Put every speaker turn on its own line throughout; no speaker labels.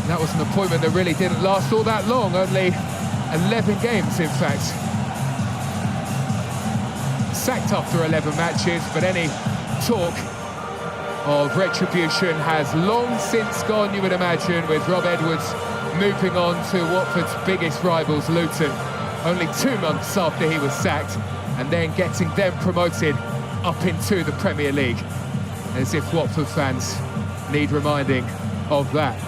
That was an appointment that really didn't last all that long, only 11 games, in fact. Sacked after 11 matches, but any talk of retribution has long since gone, you would imagine, with Rob Edwards moving on to Watford's biggest rivals, Luton, only 2 months after he was sacked, and then getting them promoted up into the Premier League. As if Watford fans need reminding of that.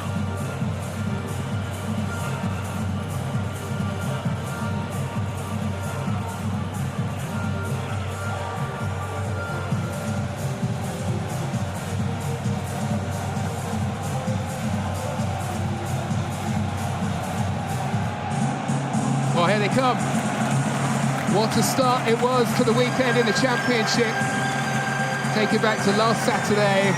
Well, here they come. What a start it was for the weekend in the Championship. Take it back to last Saturday.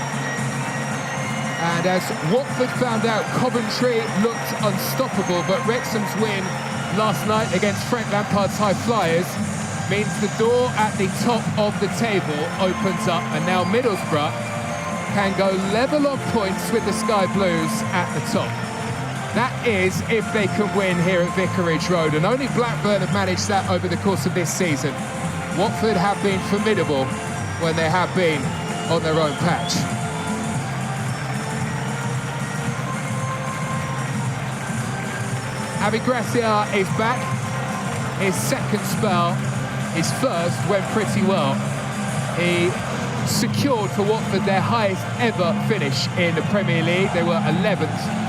And as Watford found out, Coventry looked unstoppable, but Wrexham's win last night against Frank Lampard's High Flyers means the door at the top of the table opens up, and now Middlesbrough can go level on points with the Sky Blues at the top. That is if they can win here at Vicarage Road, and only Blackburn have managed that over the course of this season. Watford have been formidable when they have been on their own patch. Javi Gracia is back. His second spell, his first went pretty well. He secured for Watford their highest ever finish in the Premier League. They were 11th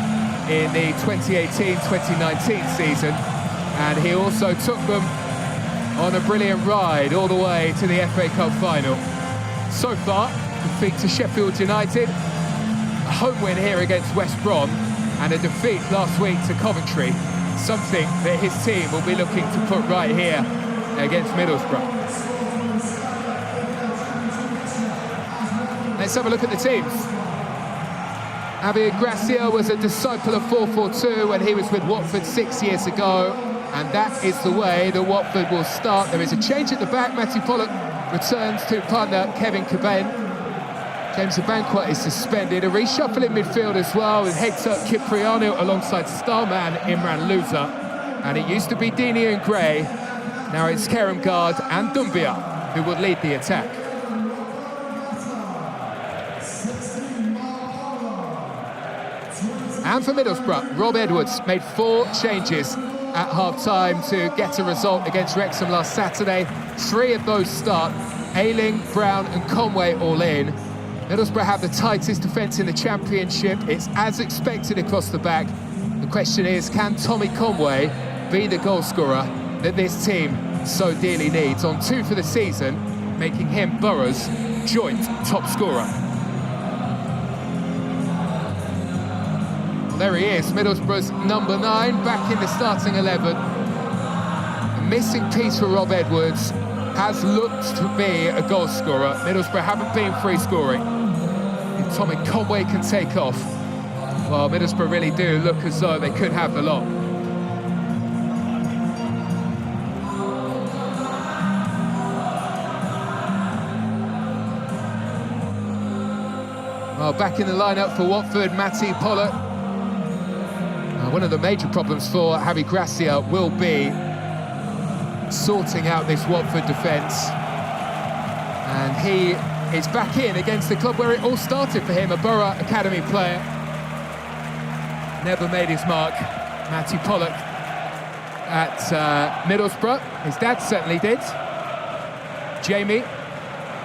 in the 2018-2019 season, and he also took them on a brilliant ride all the way to the FA Cup final. So far, defeat to Sheffield United, a home win here against West Brom, and a defeat last week to Coventry, something that his team will be looking to put right here against Middlesbrough. Let's have a look at the teams. Javier Gracia was a disciple of 4-4-2 when he was with Watford 6 years ago, and that is the way that Watford will start. There is a change at the back. Matthew Pollock returns to partner Kevin Caban. James Abankwah is suspended. A reshuffle in midfield as well, with Hector Cipriano alongside starman Imran Louza. And it used to be Dini and Gray. Now it's Kerem Gard and Doumbia who will lead the attack. And for Middlesbrough, Rob Edwards made 4 changes at half-time to get a result against Wrexham last Saturday. 3 of those start. Ayling, Brown and Conway all in. Middlesbrough have the tightest defence in the Championship. It's as expected across the back. The question is, can Tommy Conway be the goalscorer that this team so dearly needs? On 2 for the season, making him Borough's joint top scorer. Well, there he is, Middlesbrough's number 9, back in the starting 11. A missing piece for Rob Edwards has looked to be a goal scorer. Middlesbrough haven't been free scoring. If Tommy Conway can take off, well, Middlesbrough really do look as though they could have the lot. Well, back in the lineup for Watford, Matty Pollock. One of the major problems for Javi Gracia will be sorting out this Watford defence. And he is back in against the club where it all started for him, a Borough Academy player. Never made his mark, Matty Pollock, at Middlesbrough. His dad certainly did. Jamie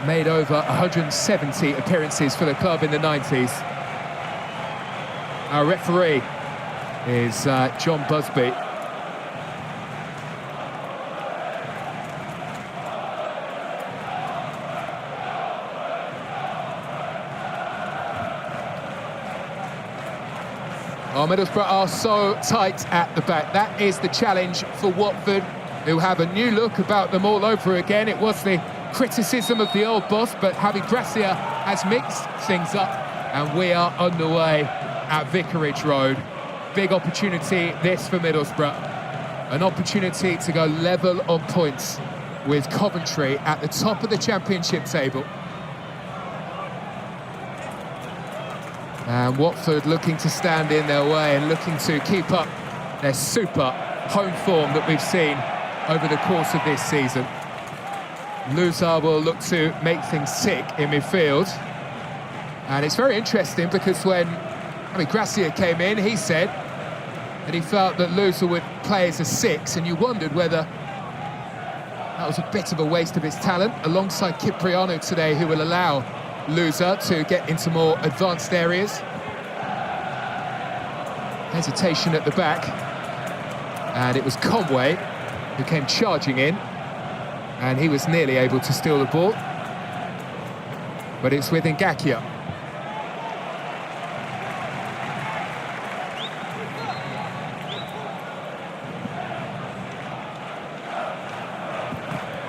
made over 170 appearances for the club in the 90s. Our referee is John Busby. Oh, Middlesbrough are so tight at the back. That is the challenge for Watford, who have a new look about them all over again. It was the criticism of the old boss, but Javi Gracia has mixed things up, and we are underway at Vicarage Road. Big opportunity this for Middlesbrough. An opportunity to go level on points with Coventry at the top of the Championship table. And Watford looking to stand in their way and looking to keep up their super home form that we've seen over the course of this season. Louza will look to make things tick in midfield. And it's very interesting because when Gracia came in, he said that he felt that Louza would play as a 6, and you wondered whether that was a bit of a waste of his talent, alongside Cipriano today, who will allow Louza to get into more advanced areas. Hesitation at the back, and it was Conway who came charging in, and he was nearly able to steal the ball, but it's with Ngakia.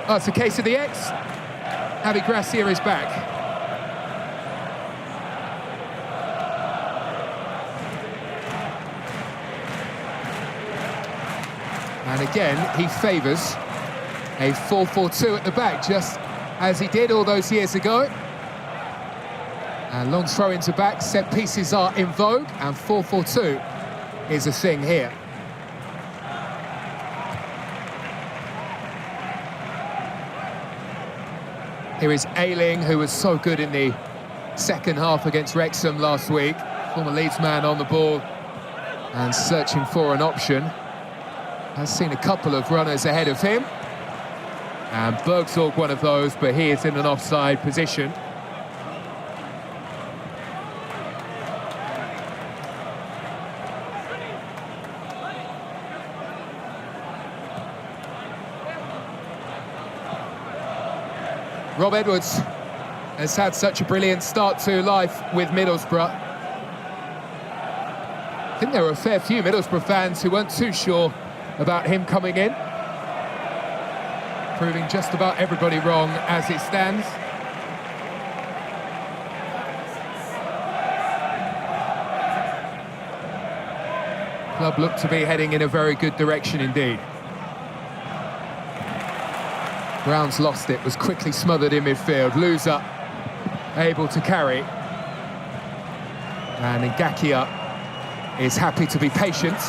Oh, it's a case of the X. Javi Gracia is back. And again, he favours a 4-4-2 at the back, just as he did all those years ago. And long throw-ins are back, set pieces are in vogue, and 4-4-2 is a thing here. Here is Ayling, who was so good in the second half against Wrexham last week. Former Leeds man on the ball and searching for an option. Has seen a couple of runners ahead of him. And Bergsorg one of those, but he is in an offside position. Rob Edwards has had such a brilliant start to life with Middlesbrough. I think there were a fair few Middlesbrough fans who weren't too sure about him coming in. Proving just about everybody wrong as it stands. Club look to be heading in a very good direction indeed. Brown's lost it, was quickly smothered in midfield. Louza able to carry. And Ngakia is happy to be patient.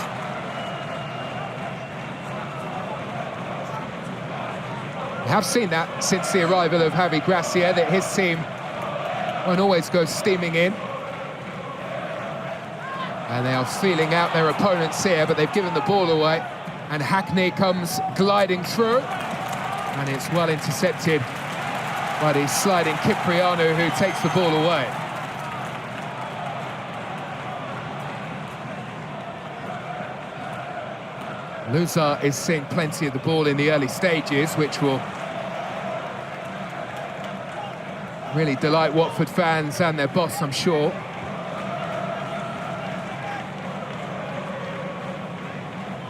We have seen that since the arrival of Javi Gracia, that his team won't always go steaming in. And they are feeling out their opponents here, but they've given the ball away. And Hackney comes gliding through. And it's well intercepted by the sliding Cipriano, who takes the ball away. Louza is seeing plenty of the ball in the early stages, which will really delight Watford fans and their boss, I'm sure.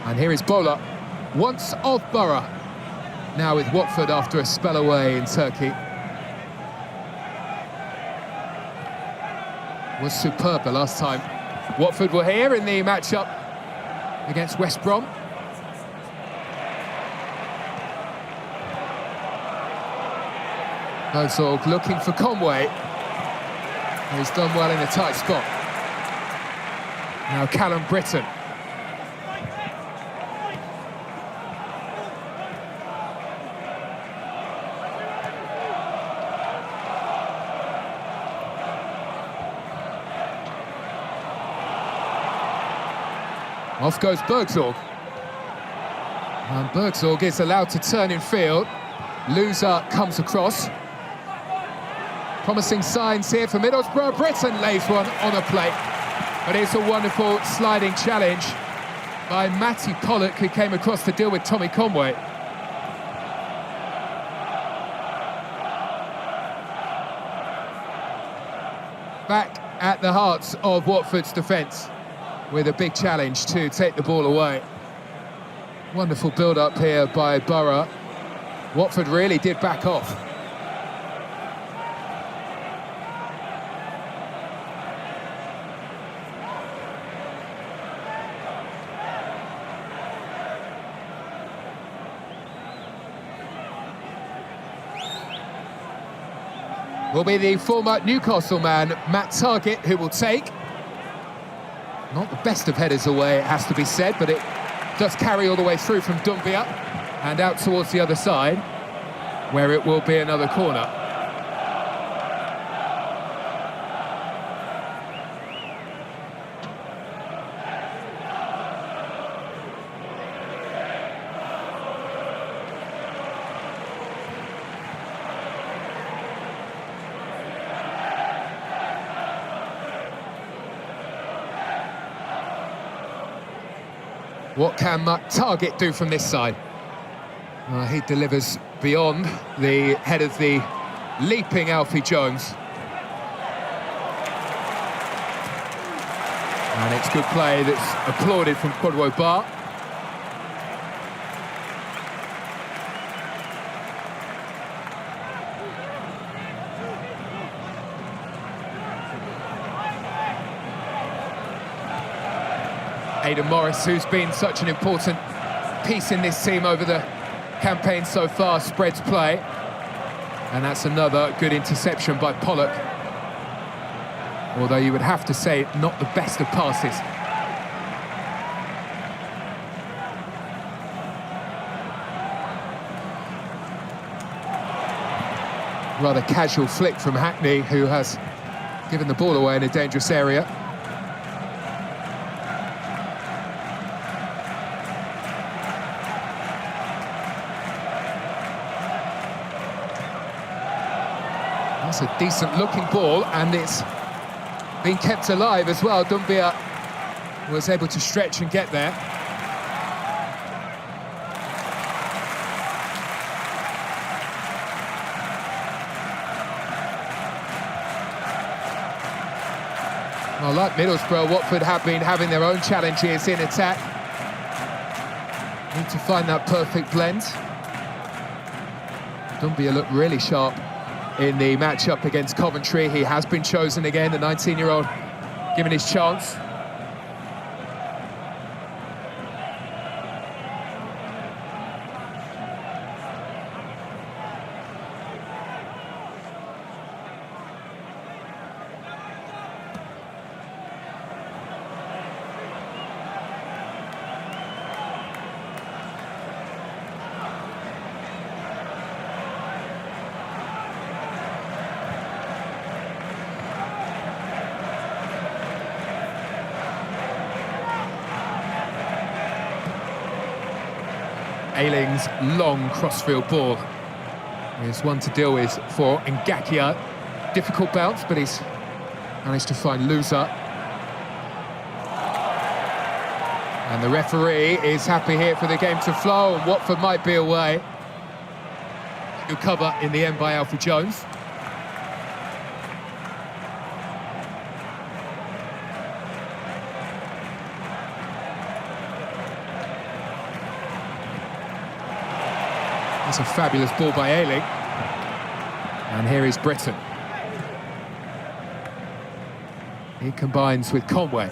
And here is Bola, once of Borough. Now with Watford after a spell away in Turkey. Was superb the last time Watford were here in the matchup against West Brom. Bergsorg looking for Conway. He's done well in a tight spot. Now Callum Britton. Off goes Bergsorg. And Bergsorg is allowed to turn in field. Louza comes across. Promising signs here for Middlesbrough. Britton lays one on a plate. But it's a wonderful sliding challenge by Matty Pollock, who came across to deal with Tommy Conway. Back at the heart of Watford's defence, with a big challenge to take the ball away. Wonderful build-up here by Borough. Watford really did back off. Will be the former Newcastle man, Matt Targett, who will take. Not the best of headers away, it has to be said, but it does carry all the way through from Doumbia and out towards the other side, where it will be another corner. What can Target do from this side? He delivers beyond the head of the leaping Alfie Jones. And it's good play that's applauded from Quadwo Bar. Aidan Morris, who's been such an important piece in this team over the campaign so far, spreads play. And that's another good interception by Pollock. Although you would have to say, not the best of passes. Rather casual flick from Hackney, who has given the ball away in a dangerous area. That's a decent-looking ball, and it's been kept alive as well. Doumbia was able to stretch and get there. Well, like Middlesbrough, Watford have been having their own challenges in attack. Need to find that perfect blend. Doumbia looked really sharp in the matchup against Coventry. He has been chosen again, the 19-year-old, given his chance. Ayling's long crossfield ball is one to deal with for Ngakia. Difficult bounce, but he's managed to find Loser. And the referee is happy here for the game to flow, and Watford might be away. Good cover in the end by Alfie Jones. That's a fabulous ball by Ayling. And here is Britton. He combines with Conway.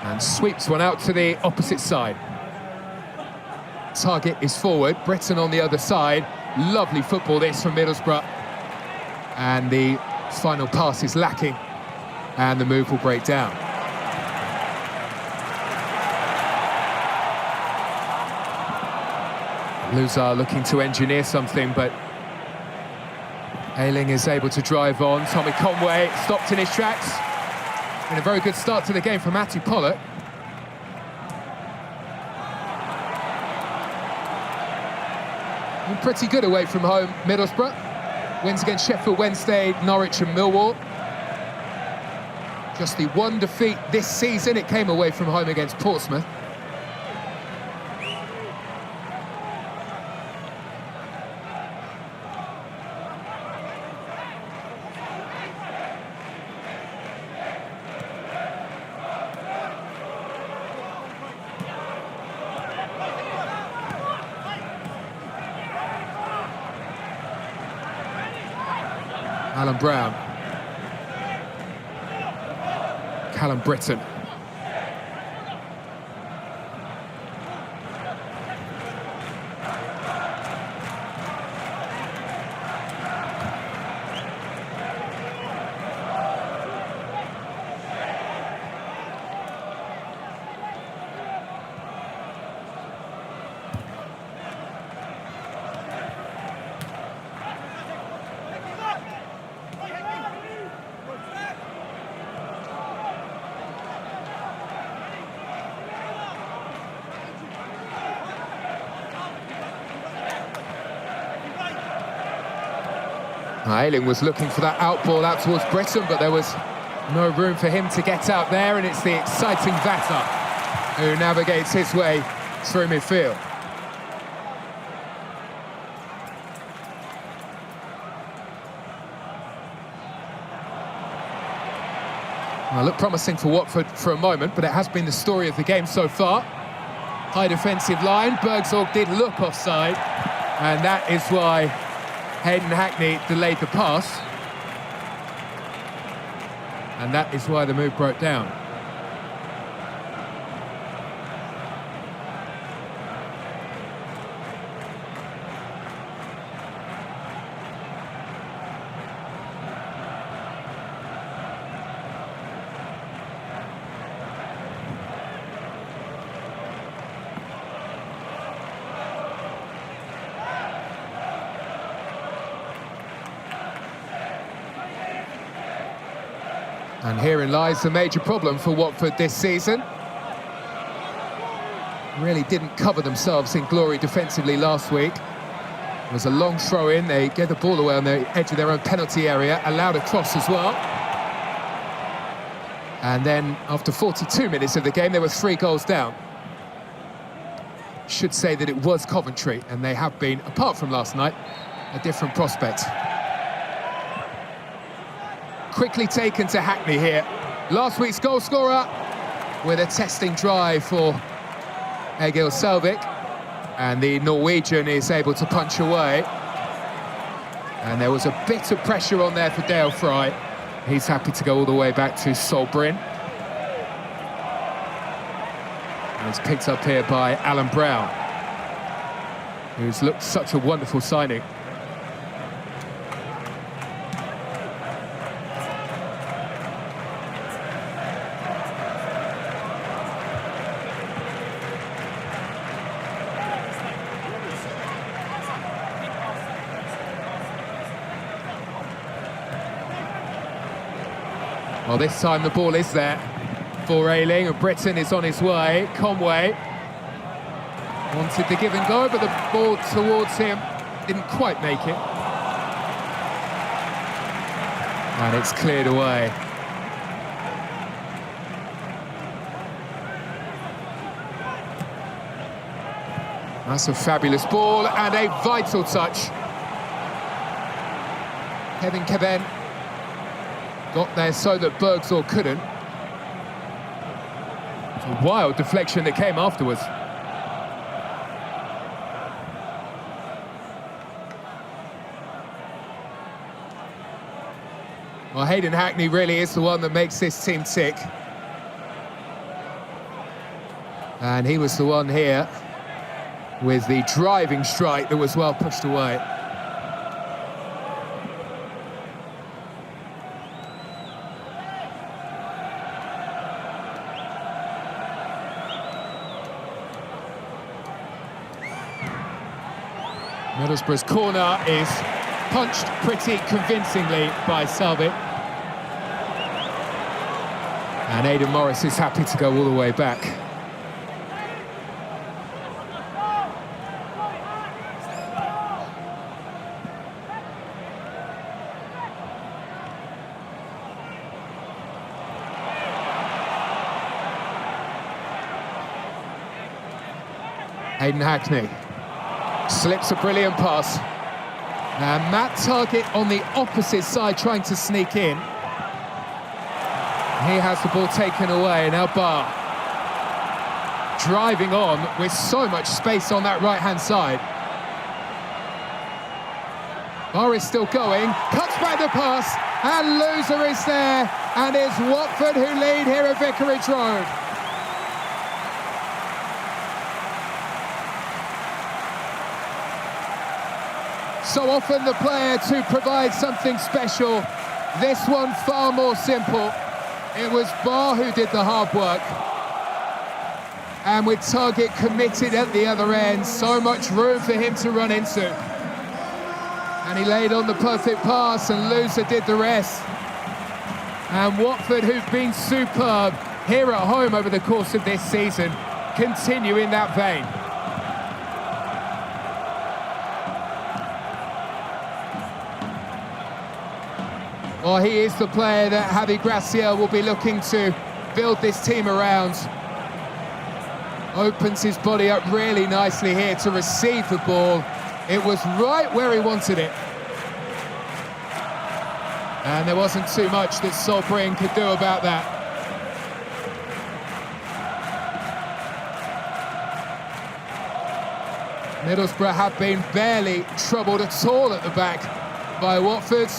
And sweeps one out to the opposite side. Target is forward, Britton on the other side. Lovely football this from Middlesbrough. And the final pass is lacking. And the move will break down. Loser looking to engineer something, but Ayling is able to drive on. Tommy Conway stopped in his tracks. And a very good start to the game from Matty Pollock. And pretty good away from home, Middlesbrough. Wins against Sheffield Wednesday, Norwich and Millwall. Just the one defeat this season. It came away from home against Portsmouth. Alan Brown. Callum Britton. Ayling was looking for that out ball out towards Britton, but there was no room for him to get out there, and it's the exciting Vata who navigates his way through midfield. Well, looked promising for Watford for a moment, but it has been the story of the game so far. High defensive line, Bergsorg did look offside, and that is why Hayden Hackney delayed the pass. And that is why the move broke down. And herein lies the major problem for Watford this season. Really didn't cover themselves in glory defensively last week. It was a long throw-in, they gave the ball away on the edge of their own penalty area, allowed a cross as well. And then, after 42 minutes of the game, there were 3 goals down. Should say that it was Coventry, and they have been, apart from last night, a different prospect. Quickly taken to Hackney here. Last week's goal scorer with a testing drive for Egil Selvik. And the Norwegian is able to punch away. And there was a bit of pressure on there for Dale Fry. He's happy to go all the way back to Solbryn. And it's picked up here by Alan Brown, who's looked such a wonderful signing. Well, this time the ball is there for Ayling, and Britton is on his way. Conway wanted the give and go, but the ball towards him didn't quite make it. And it's cleared away. That's a fabulous ball and a vital touch. Kevin got there so that Bergsorg couldn't. It's a wild deflection that came afterwards. Well, Hayden Hackney really is the one that makes this team tick. And he was the one here with the driving strike that was well pushed away. Middlesbrough's corner is punched pretty convincingly by Selvik. And Aidan Morris is happy to go all the way back. Hayden Hackney slips a brilliant pass. And Matt Targett on the opposite side trying to sneak in. He has the ball taken away. Now Barr driving on with so much space on that right-hand side. Barr is still going, cuts back the pass, and Loser is there. And it's Watford who lead here at Vicarage Road. So often the player to provide something special. This one far more simple. It was Barr who did the hard work. And with Targett committed at the other end, so much room for him to run into. And he laid on the perfect pass, and Loser did the rest. And Watford, who've been superb here at home over the course of this season, continue in that vein. Well, he is the player that Javi Gracia will be looking to build this team around. Opens his body up really nicely here to receive the ball. It was right where he wanted it. And there wasn't too much that Solbreen could do about that. Middlesbrough have been barely troubled at all at the back by Watford.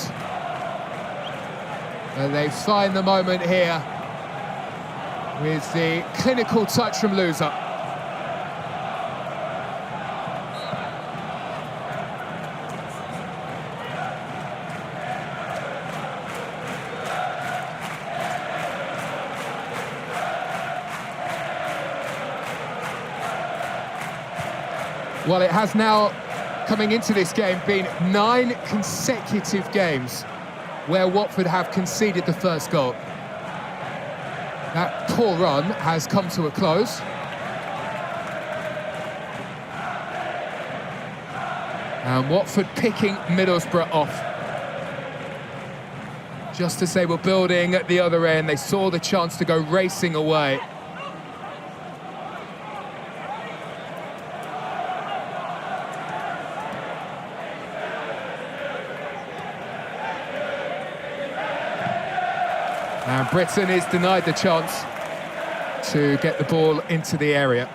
And they find the moment here with the clinical touch from Louza. Well, it has now, coming into this game, been 9 consecutive games where Watford have conceded the first goal. That poor run has come to a close. And Watford picking Middlesbrough off. Just as they were building at the other end, they saw the chance to go racing away. And Britain is denied the chance to get the ball into the area.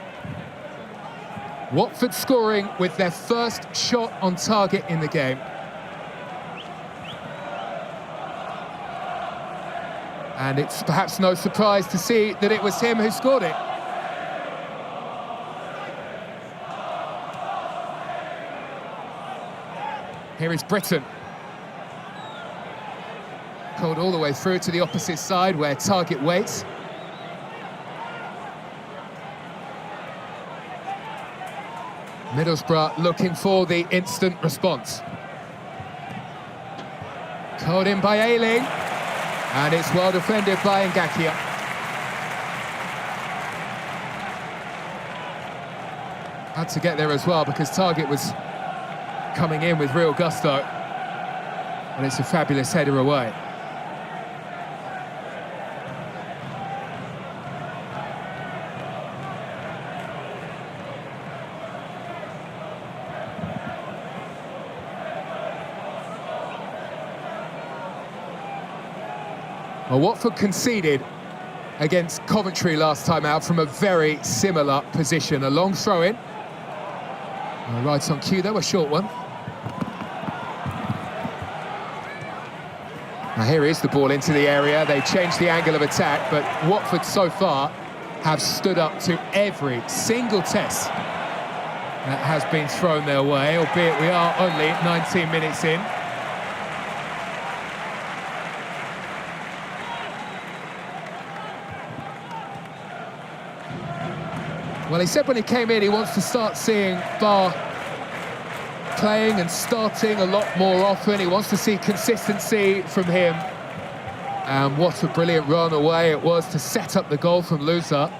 Watford scoring with their first shot on target in the game. And it's perhaps no surprise to see that it was him who scored it. Here is Britain. Called all the way through to the opposite side where target waits. Middlesbrough looking for the instant response. Called in by Ayling, and it's well defended by Ngakia. Had to get there as well because target was coming in with real gusto. And it's a fabulous header away. Well, Watford conceded against Coventry last time out from a very similar position. A long throw-in. Right on cue, though, a short one. Now here is the ball into the area. They changed the angle of attack, but Watford so far have stood up to every single test that has been thrown their way, albeit we are only 19 minutes in. Well, he said when he came in he wants to start seeing Bar playing and starting a lot more often. He wants to see consistency from him. And what a brilliant run away it was to set up the goal from Louza.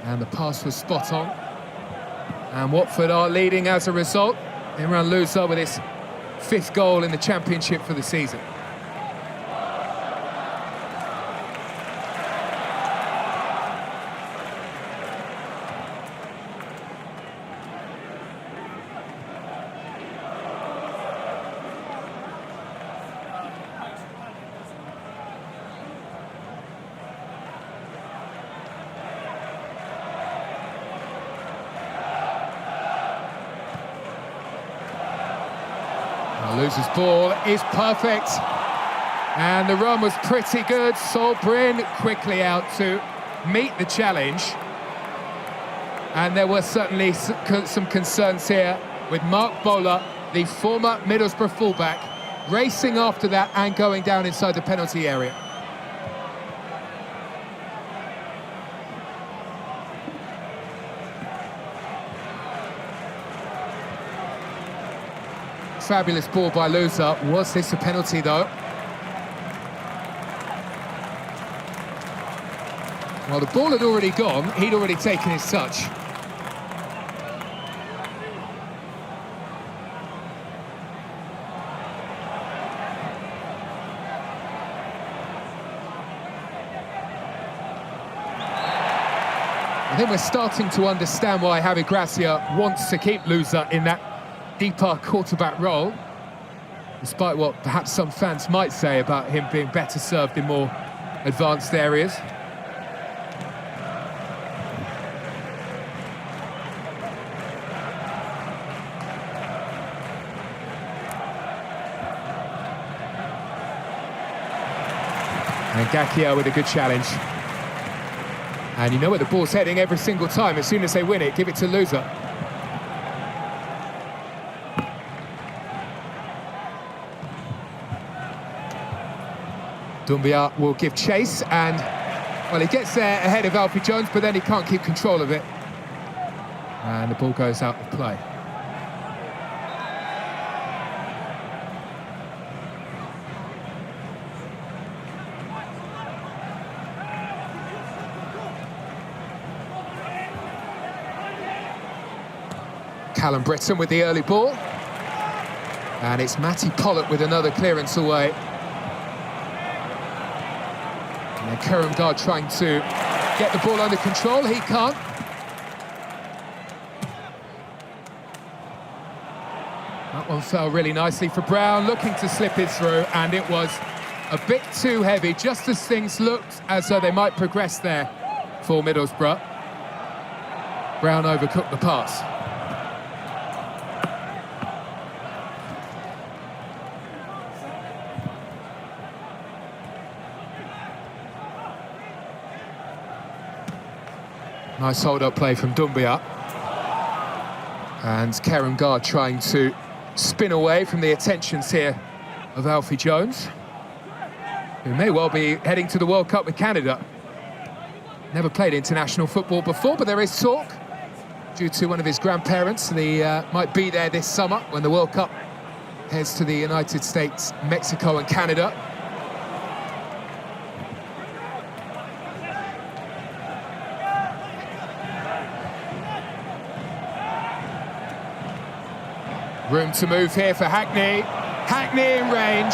And the pass was spot on. And Watford are leading as a result. Imran Louza with his 5th goal in the Championship for the season. Louza's ball is perfect, and the run was pretty good. Solbreen quickly out to meet the challenge, and there were certainly some concerns here with Mark Bowler, the former Middlesbrough fullback, racing after that and going down inside the penalty area. Fabulous ball by Louza. Was this a penalty, though? Well, the ball had already gone. He'd already taken his touch. I think we're starting to understand why Javi Gracia wants to keep Louza in that deeper quarterback role, despite what perhaps some fans might say about him being better served in more advanced areas. And Gakia with a good challenge. And you know where the ball's heading every single time. As soon as they win it, give it to Louza. Doumbia will give chase, and, well, he gets there ahead of Alfie Jones, but then he can't keep control of it. And the ball goes out of play. Callum Britton with the early ball. And it's Matty Pollock with another clearance away. And then Kerem Gard trying to get the ball under control. He can't. That one fell really nicely for Brown, looking to slip it through, and it was a bit too heavy, just as things looked as though they might progress there for Middlesbrough. Brown overcooked the pass. Nice hold-up play from Doumbia. And Kerem Gard trying to spin away from the attentions here of Alfie Jones, who may well be heading to the World Cup with Canada. Never played international football before, but there is talk, due to one of his grandparents, that he might be there this summer when the World Cup heads to the United States, Mexico and Canada. Room to move here for Hackney. Hackney in range.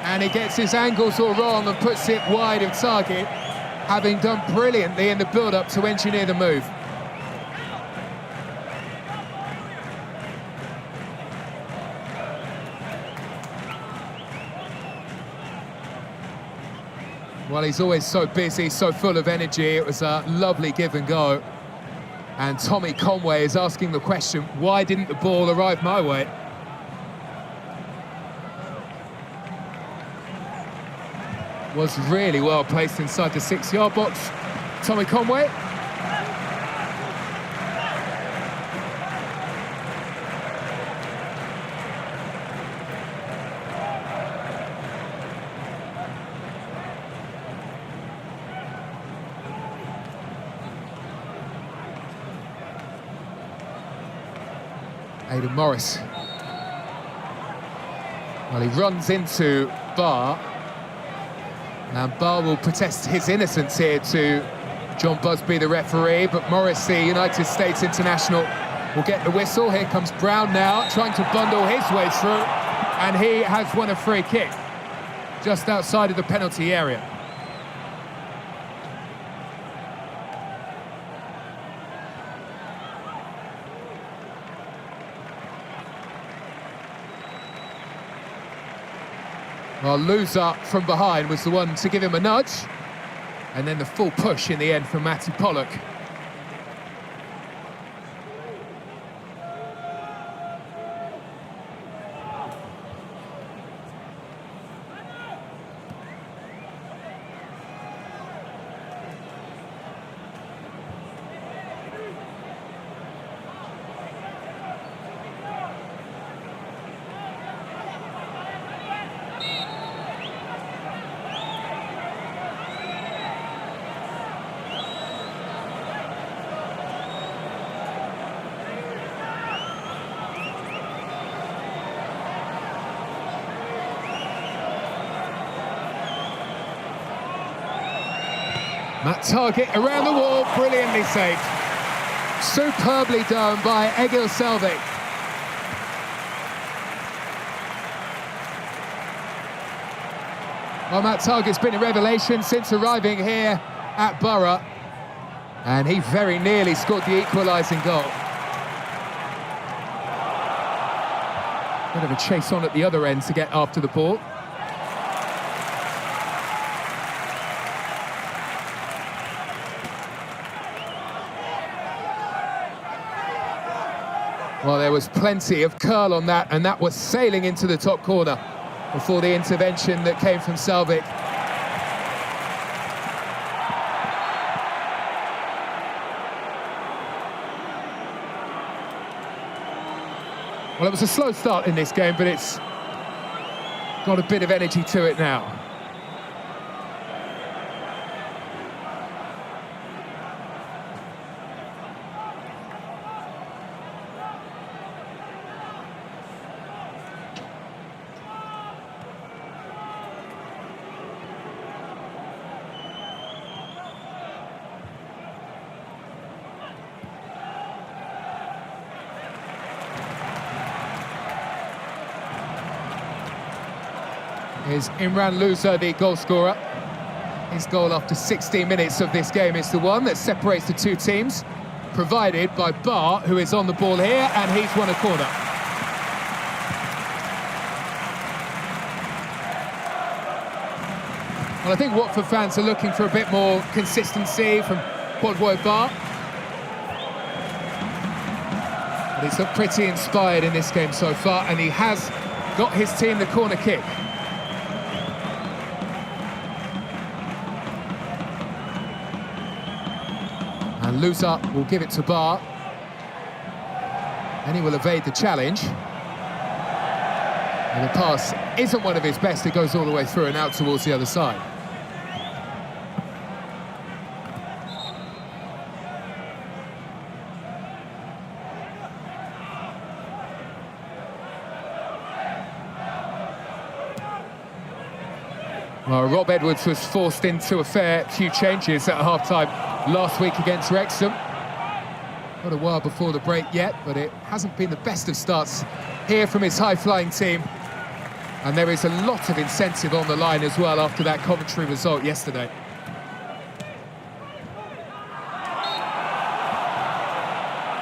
And he gets his angles all wrong and puts it wide of target, having done brilliantly in the build-up to engineer the move. Well, he's always so busy, so full of energy. It was a lovely give and go. And Tommy Conway is asking the question, why didn't the ball arrive my way? Was really well placed inside the 6-yard box. Tommy Conway. Aidan Morris. Well, he runs into Barr. And Barr will protest his innocence here to John Busby, the referee, but Morris, the United States international, will get the whistle. Here comes Brown now, trying to bundle his way through, and he has won a free kick just outside of the penalty area. Well, Louza from behind was the one to give him a nudge, and then the full push in the end from Matty Pollock. That target around the wall, brilliantly saved. Superbly done by Egil Selvik. Well, Matt Target's been a revelation since arriving here at Borough. And he very nearly scored the equalising goal. Bit of a chase on at the other end to get after the ball. Well, there was plenty of curl on that, and that was sailing into the top corner before the intervention that came from Salvik. Well, it was a slow start in this game, but it's got a bit of energy to it now. Is Imran Louza the goal scorer. His goal after 16 minutes of this game is the one that separates the two teams, provided by Bar, who is on the ball here, and he's won a corner. Well, I think Watford fans are looking for a bit more consistency from Podwoy Bar. But he's looked pretty inspired in this game so far, and he has got his team the corner kick. And Louza will give it to Bar. And he will evade the challenge. And the pass isn't one of his best. It goes all the way through and out towards the other side. Well, Rob Edwards was forced into a fair few changes at half-time last week against Wrexham. Not a while before the break yet, but it hasn't been the best of starts here from his high-flying team. And there is a lot of incentive on the line as well after that Coventry result yesterday.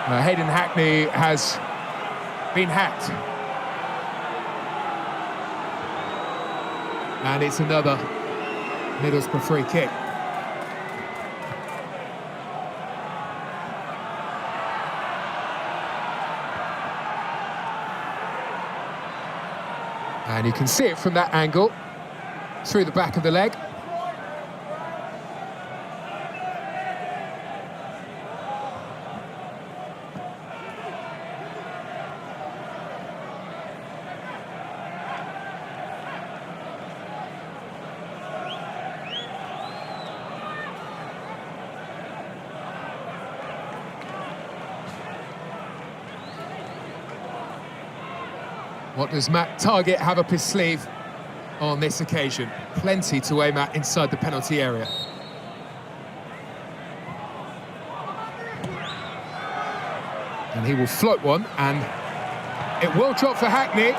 Hayden Hackney has been hacked. And it's another Middlesbrough free kick. And you can see it from that angle, through the back of the leg. What does Matt Targett have up his sleeve on this occasion? Plenty to aim at inside the penalty area. And he will float one, and it will drop for Hackney.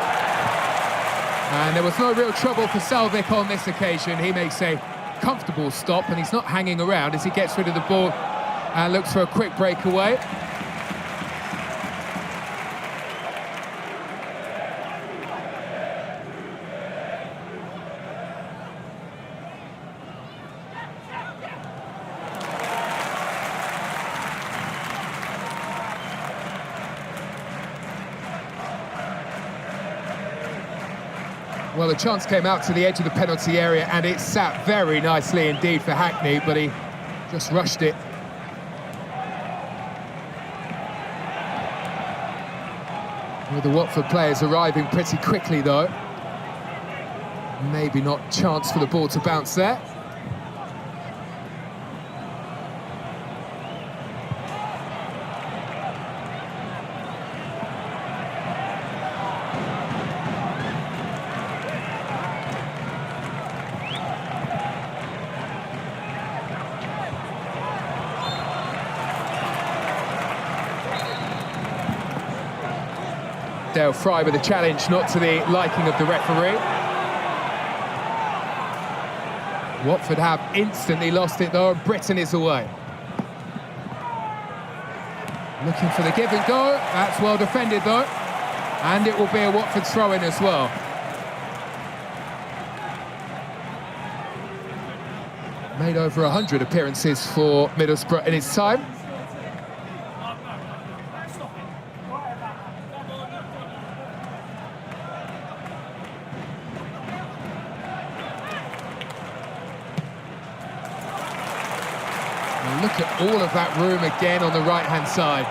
And there was no real trouble for Salvik on this occasion. He makes a comfortable stop, and he's not hanging around as he gets rid of the ball and looks for a quick breakaway. Well, the chance came out to the edge of the penalty area, and it sat very nicely indeed for Hackney, but he just rushed it. With the Watford players arriving pretty quickly, though. Maybe not chance for the ball to bounce there. Dale Fry with a challenge not to the liking of the referee. Watford have instantly lost it though, and Britton is away. Looking for the give and go. That's well defended though. And it will be a Watford throw-in as well. Made over 100 appearances for Middlesbrough in his time. And look at all of that room again on the right-hand side.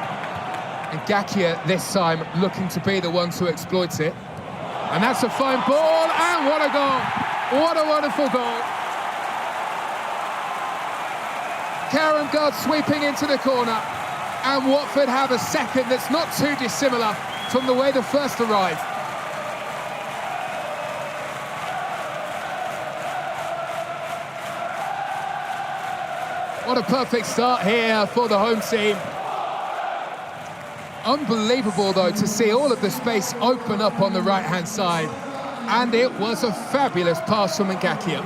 And Ngakia this time looking to be the one to exploit it. And that's a fine ball, and what a goal! What a wonderful goal! Karen Guard sweeping into the corner, and Watford have a second that's not too dissimilar from the way the first arrived. What a perfect start here for the home team. Unbelievable, though, to see all of the space open up on the right-hand side. And it was a fabulous pass from Ngakia.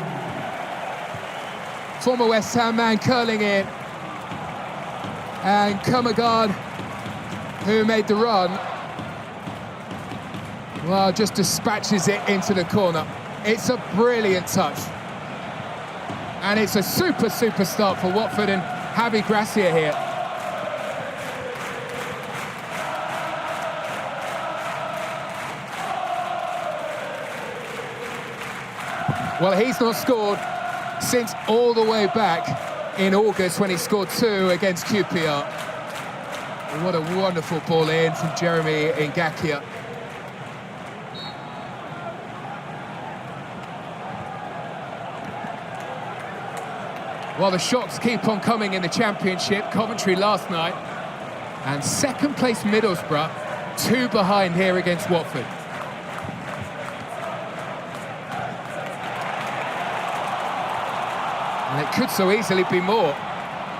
Former West Ham man curling in. And Kumagard, who made the run, well, just dispatches it into the corner. It's a brilliant touch. And it's a super start for Watford and Javi Gracia here. Well, he's not scored since all the way back in August when he scored 2 against QPR. What a wonderful ball in from Jeremy Ngakia. Well, the shots keep on coming in the Championship. Coventry last night. And second place Middlesbrough, 2 behind here against Watford. And it could so easily be more.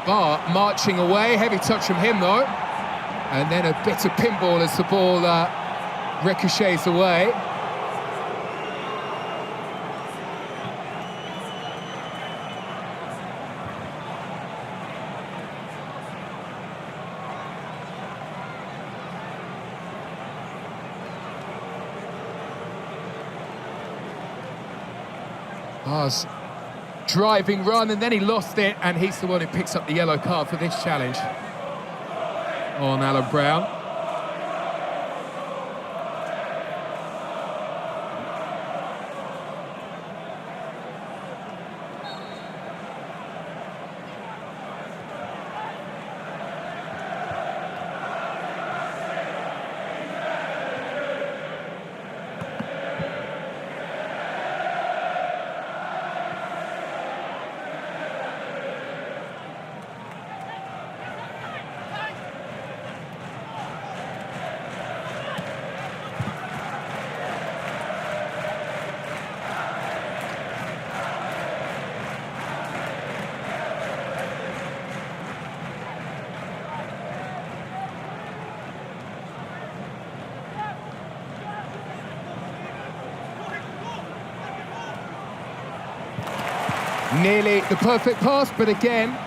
Bar marching away, heavy touch from him though. And then a bit of pinball as the ball ricochets away. Bar's driving run, and then he lost it, and he's the one who picks up the yellow card for this challenge on Alan Brown. Nearly the perfect pass, but again,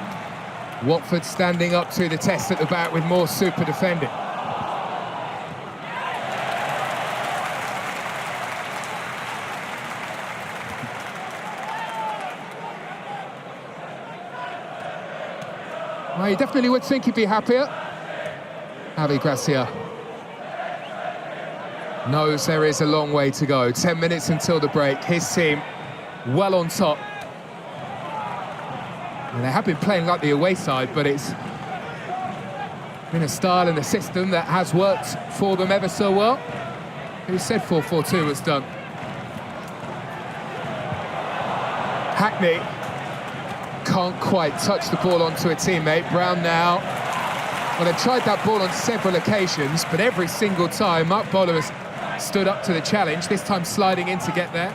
Watford standing up to the test at the back with more super defending. Well, you definitely would think he'd be happier. Javi Gracia knows there is a long way to go. 10 minutes until the break. His team well on top. And they have been playing like the away side, but it's been a style and a system that has worked for them ever so well. Who said 4-4-2 was done? Hackney can't quite touch the ball onto a teammate. Brown now. Well, they've tried that ball on several occasions, but every single time Mark Bowler has stood up to the challenge, this time sliding in to get there.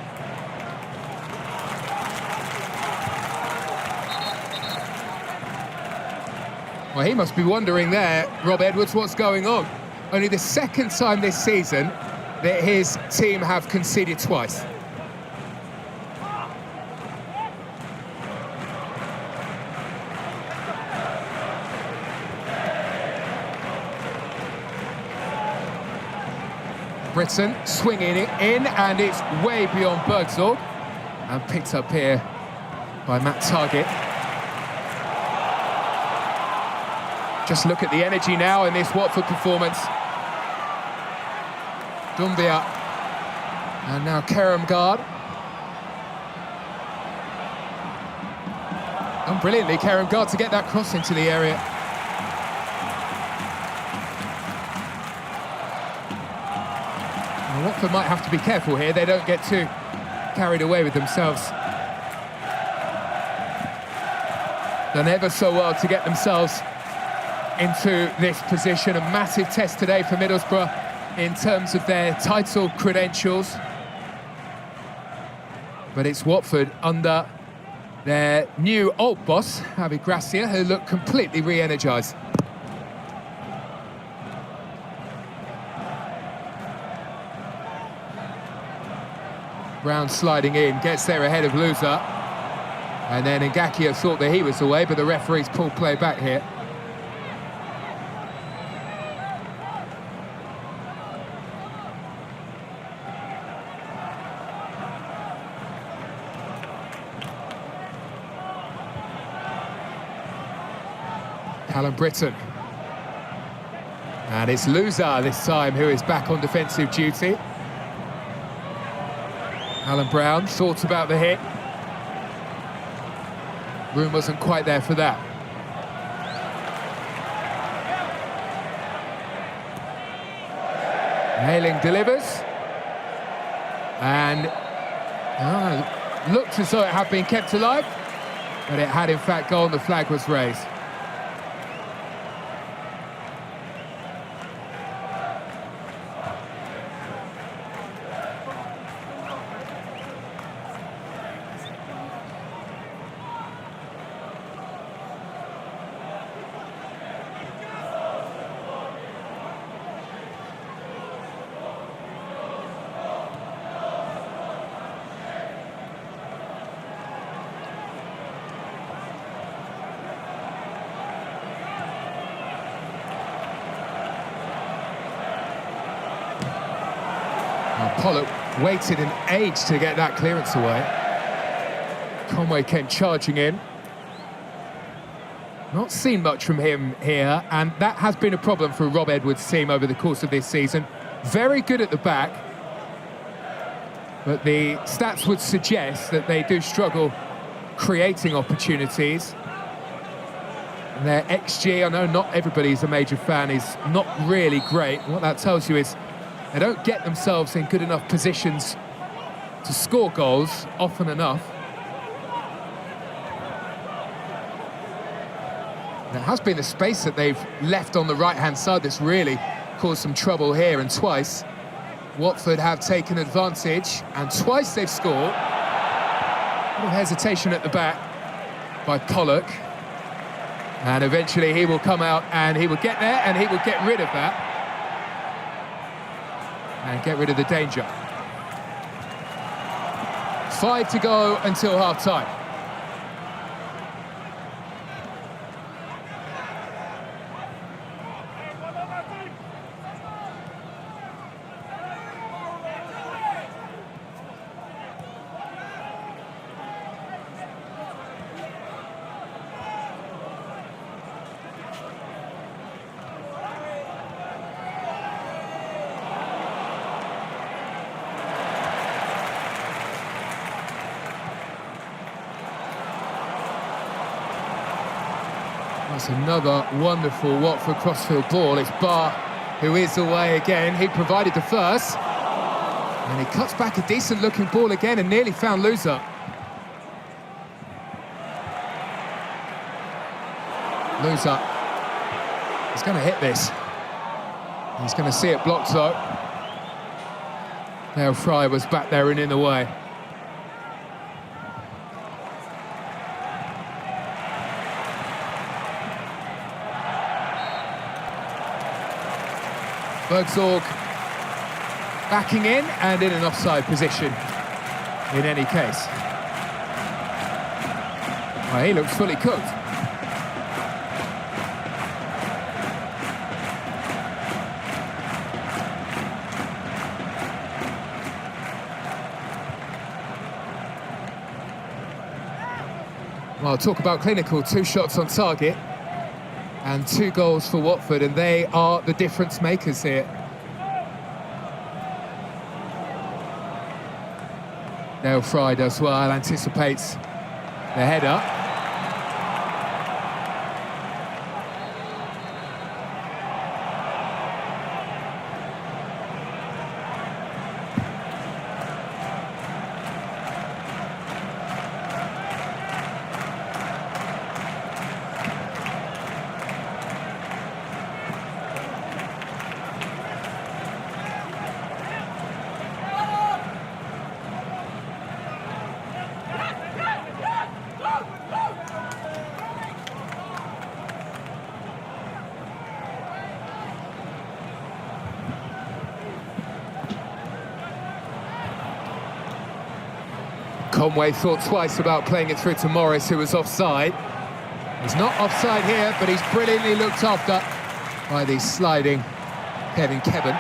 Well, he must be wondering there, Rob Edwards, what's going on. Only the second time this season that his team have conceded twice. Britton swinging it in, and it's way beyond Bergzorg, and picked up here by Matt Targett. Just look at the energy now in this Watford performance. Dumbia, and now Kerem Gard. And brilliantly, Kerem Gard to get that cross into the area. Well, Watford might have to be careful here. They don't get too carried away with themselves. Done ever so well to get themselves into this position. A massive test today for Middlesbrough in terms of their title credentials. But it's Watford under their new old boss, Javi Gracia, who look completely re-energised. Brown sliding in, gets there ahead of Loser. And then Ngakia thought that he was away, but the referee's pulled play back here. Callum Britton. And it's Loser this time who is back on defensive duty. Alan Brown thought about the hit. Room wasn't quite there for that. Hailing delivers. And looked as though it had been kept alive, but it had in fact gone. The flag was raised. Pollock waited an age to get that clearance away. Conway came charging in. Not seen much from him here, and that has been a problem for Rob Edwards' team over the course of this season. Very good at the back, but the stats would suggest that they do struggle creating opportunities. And their XG, I know not everybody's a major fan, is not really great. What that tells you is they don't get themselves in good enough positions to score goals often enough. There has been the space that they've left on the right-hand side that's really caused some trouble here, and twice Watford have taken advantage, and twice they've scored. A little hesitation at the back by Pollock, and eventually he will come out and he will get there and he will get rid of that and get rid of the danger. 5 to go until half-time. That's another wonderful Watford crossfield ball. It's Barr who is away again. He provided the first. And he cuts back a decent-looking ball again and nearly found Loser. Loser is going to hit this. He's going to see it blocked though. Dale Fry was back there and in the way. Bergzorg backing in and in an offside position in any case. Well, he looks fully cooked. Well, talk about clinical, 2 shots on target and 2 goals for Watford, and they are the difference makers here. Dale Fry as well, anticipates the header. Conway thought twice about playing it through to Morris, who was offside. He's not offside here, but he's brilliantly looked after by the sliding Kevin.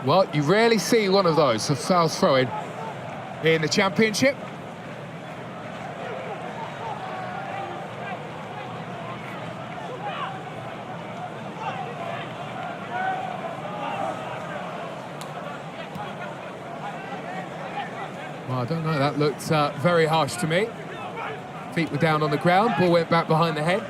Well, you rarely see one of those, a foul throw-in in the Championship. Well, I don't know, that looked very harsh to me. Feet were down on the ground, ball went back behind the head.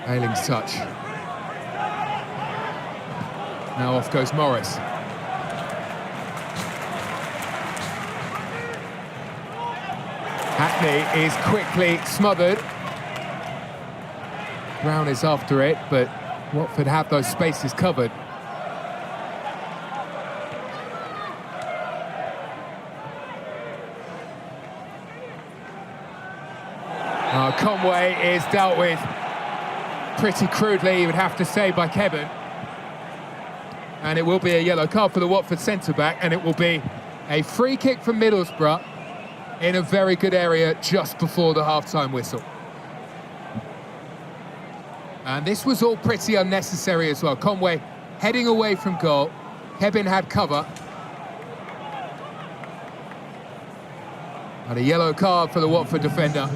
Ayling's touch. Now off goes Morris. Hackney is quickly smothered. Brown is after it, but Watford have those spaces covered. Conway is dealt with pretty crudely, you would have to say, by Kevin. And it will be a yellow card for the Watford centre-back, and it will be a free kick from Middlesbrough in a very good area just before the half-time whistle. And this was all pretty unnecessary as well. Conway heading away from goal. Kevin had cover. And a yellow card for the Watford defender.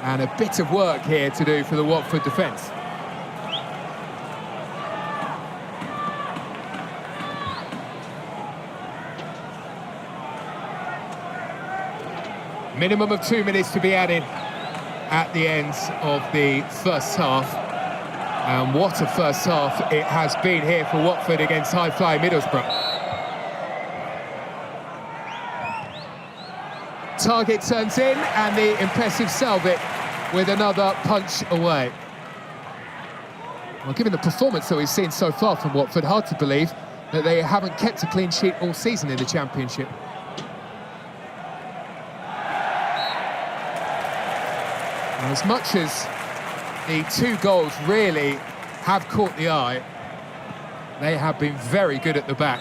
And a bit of work here to do for the Watford defence. Minimum of 2 minutes to be added at the end of the first half. And what a first half it has been here for Watford against high-flying Middlesbrough. Target turns in, and the impressive Selvit with another punch away. Well, given the performance that we've seen so far from Watford, hard to believe that they haven't kept a clean sheet all season in the Championship. And as much as the 2 goals really have caught the eye, they have been very good at the back.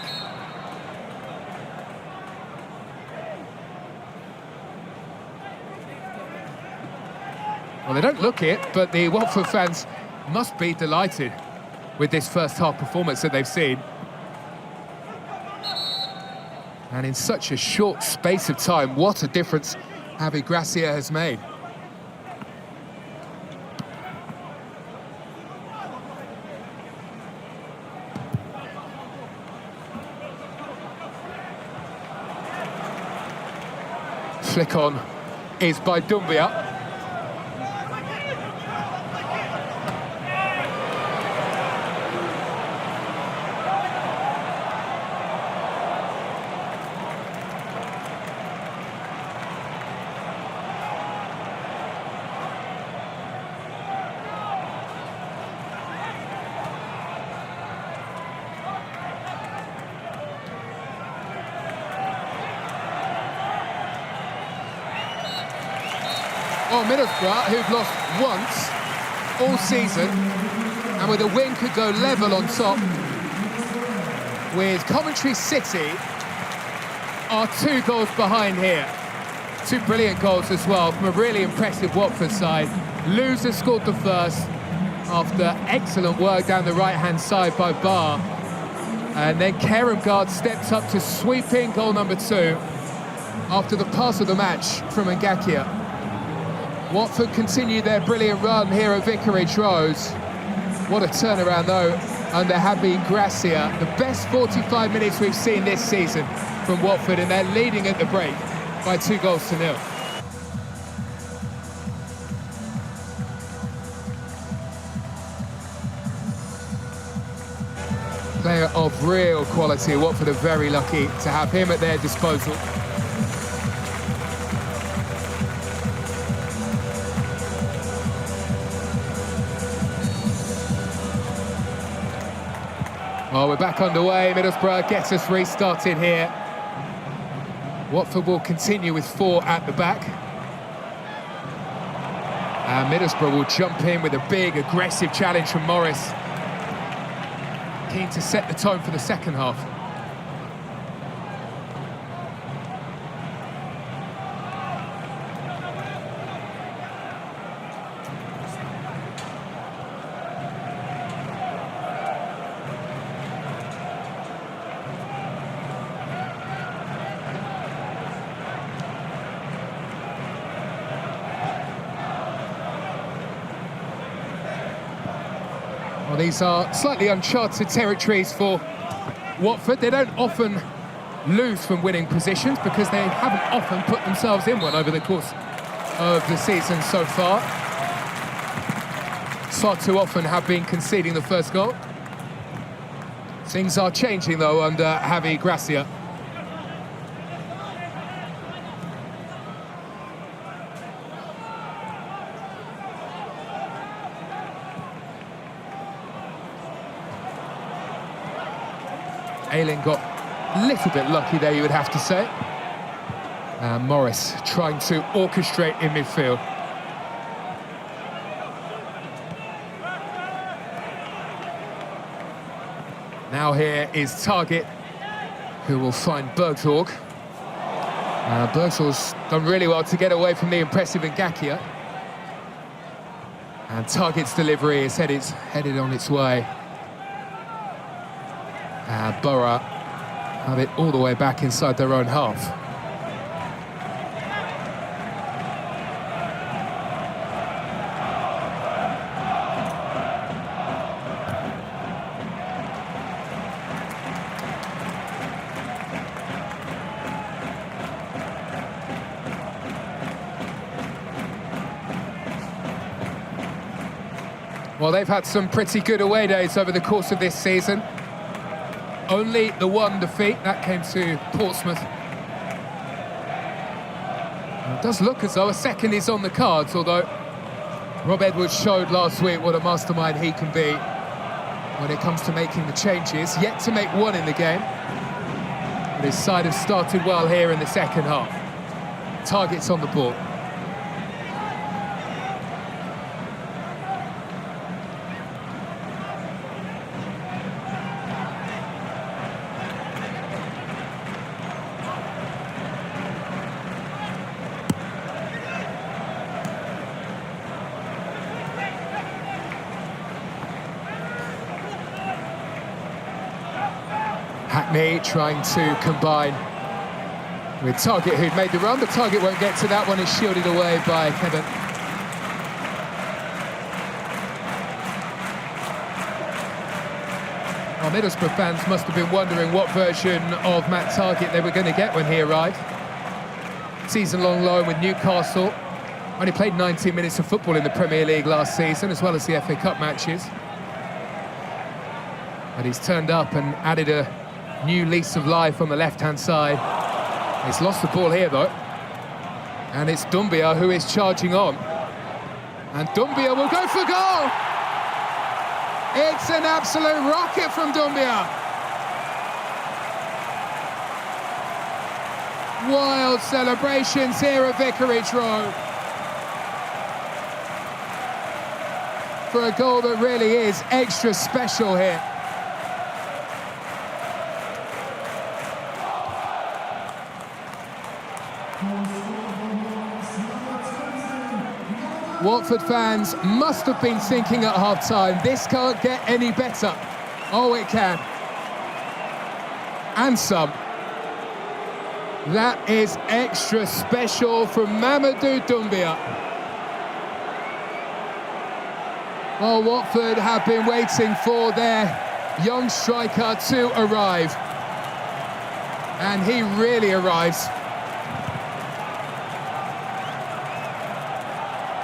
Well, they don't look it, but the Watford fans must be delighted with this first half performance that they've seen. And in such a short space of time, what a difference Javi Gracia has made. Flick on is by Doumbia. Oh, Middlesbrough, who've lost once all season, and with a win could go level on top with Coventry City, are 2 goals behind here. 2 brilliant goals as well from a really impressive Watford side. Loser scored the first after excellent work down the right-hand side by Barr. And then Keremgard steps up to sweep in goal number 2 after the pass of the match from Ngakia. Watford continue their brilliant run here at Vicarage Road. What a turnaround, though, under Javi Gracia. The best 45 minutes we've seen this season from Watford, and they're leading at the break by 2-0. Player of real quality. Watford are very lucky to have him at their disposal. Oh, we're back underway. Middlesbrough gets us restarted here. Watford will continue with 4 at the back. And Middlesbrough will jump in with a big, aggressive challenge from Morris. Keen to set the tone for the second half. Well, these are slightly uncharted territories for Watford. They don't often lose from winning positions because they haven't often put themselves in one over the course of the season so far. Far too often have been conceding the first goal. Things are changing, though, under Javi Gracia. Ayling got a little bit lucky there, you would have to say. Morris trying to orchestrate in midfield. Now here is Target, who will find Bergsorg. Bergsorg's done really well to get away from the impressive Ngakia. And Target's delivery is headed on its way. Borough have it all the way back inside their own half. Well, they've had some pretty good away days over the course of this season. Only the 1 defeat, that came to Portsmouth. It does look as though a second is on the cards, although Rob Edwards showed last week what a mastermind he can be when it comes to making the changes. Yet to make 1 in the game. But his side has started well here in the second half. Target's on the board. Hackney trying to combine with Targett, who'd made the run, but Targett won't get to that one. It's shielded away by Kevin. Well, Middlesbrough fans must have been wondering what version of Matt Targett they were going to get when he arrived. Season-long loan with Newcastle. Only played 19 minutes of football in the Premier League last season, as well as the FA Cup matches. But he's turned up and added a new lease of life on the left-hand side. He's lost the ball here, though. And it's Doumbia who is charging on. And Doumbia will go for goal! It's an absolute rocket from Doumbia. Wild celebrations here at Vicarage Road. For a goal that really is extra special here. Watford fans must have been thinking at half-time, this can't get any better. Oh, it can. And some. That is extra special from Mamadou Doumbia. Well, Watford have been waiting for their young striker to arrive. And he really arrives.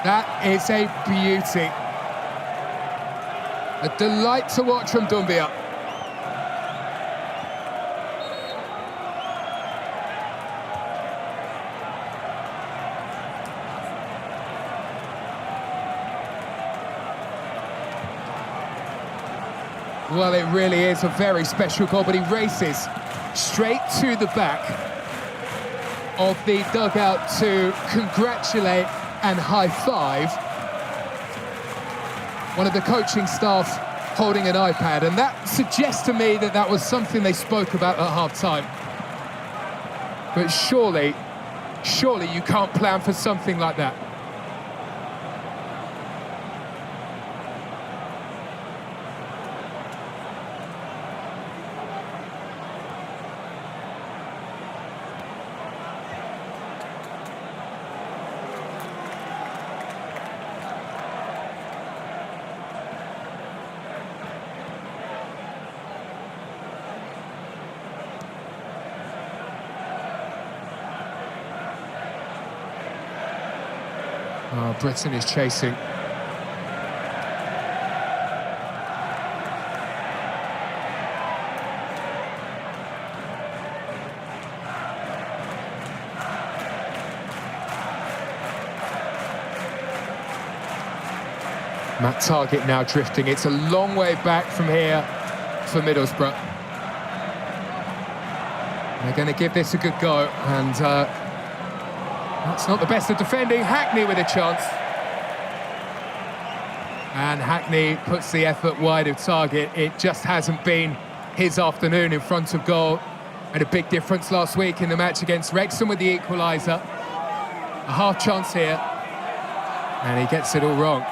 That is a beauty. A delight to watch from Doumbia. Well, it really is a very special goal, but he races straight to the back of the dugout to congratulate and high-five one of the coaching staff holding an iPad, and that suggests to me that that was something they spoke about at half-time. But surely you can't plan for something like that. Oh, Britain is chasing. Matt Targett now drifting. It's a long way back from here for Middlesbrough. They're going to give this a good go, and that's not the best of defending. Hackney with a chance. And Hackney puts the effort wide of Targett. It just hasn't been his afternoon in front of goal. Made a big difference last week in the match against Wrexham with the equaliser. A half chance here. And he gets it all wrong.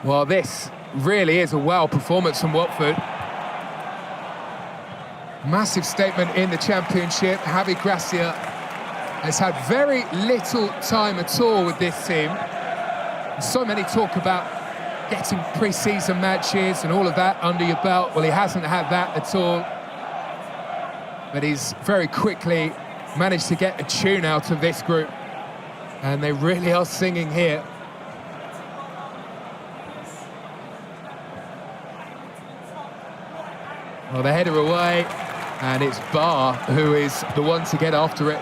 Well, this really is a wow performance from Watford. Massive statement in the Championship. Javi Gracia has had very little time at all with this team. So many talk about getting pre-season matches and all of that under your belt. Well, he hasn't had that at all. But he's very quickly managed to get a tune out of this group. And they really are singing here. Well, the header away, and it's Barr who is the one to get after it.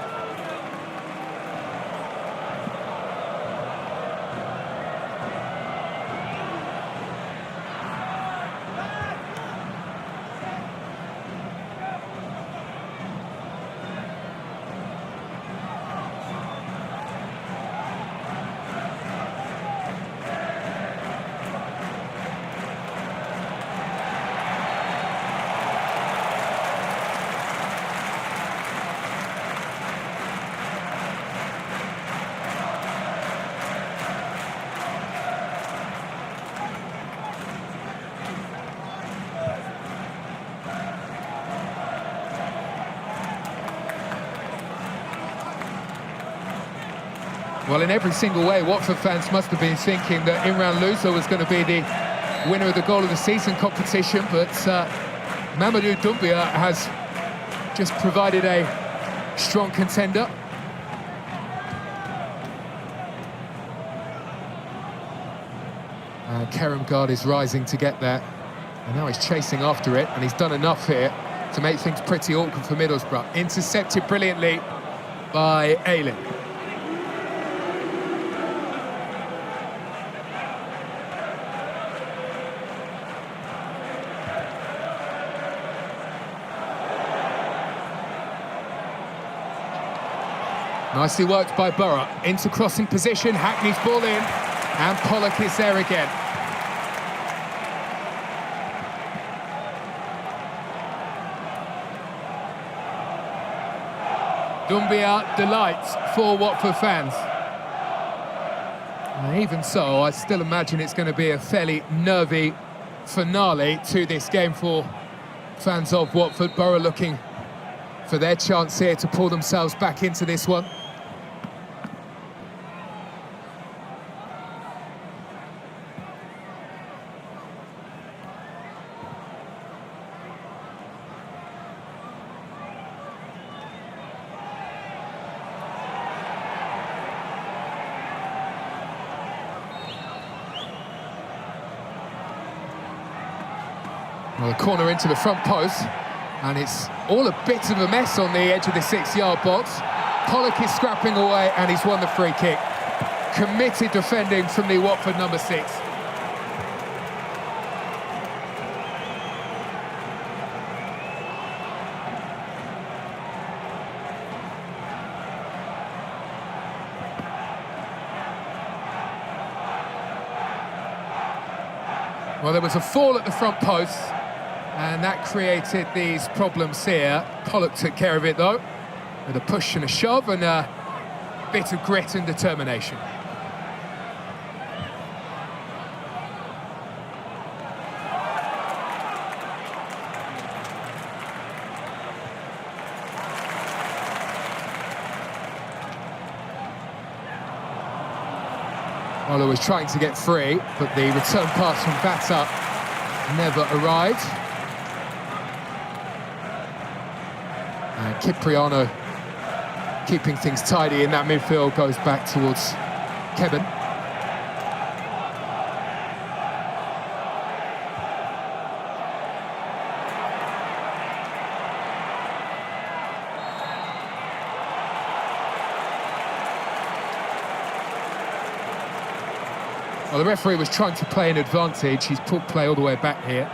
Well, in every single way, Watford fans must have been thinking that Imran Louza was going to be the winner of the goal of the season competition, but Mamadou Doumbia has just provided a strong contender. Kerem Gard is rising to get there, and now he's chasing after it, and he's done enough here to make things pretty awkward for Middlesbrough. Intercepted brilliantly by Ayling. Nicely worked by Borough, into crossing position, Hackney's ball in, and Pollock is there again. Doumbia delights for Watford fans. And even so, I still imagine it's going to be a fairly nervy finale to this game for fans of Watford. Borough looking for their chance here to pull themselves back into this one. Well, a corner into the front post, and it's all a bit of a mess on the edge of the 6-yard box. Pollock is scrapping away, and he's won the free kick. Committed defending from the Watford number 6. Well, there was a fall at the front post, and that created these problems here. Pollock took care of it, though, with a push and a shove and a bit of grit and determination. Olo was trying to get free, but the return pass from Vata never arrived. And Cipriano, keeping things tidy in that midfield, goes back towards Kevin. Well, the referee was trying to play an advantage. He's pulled play all the way back here.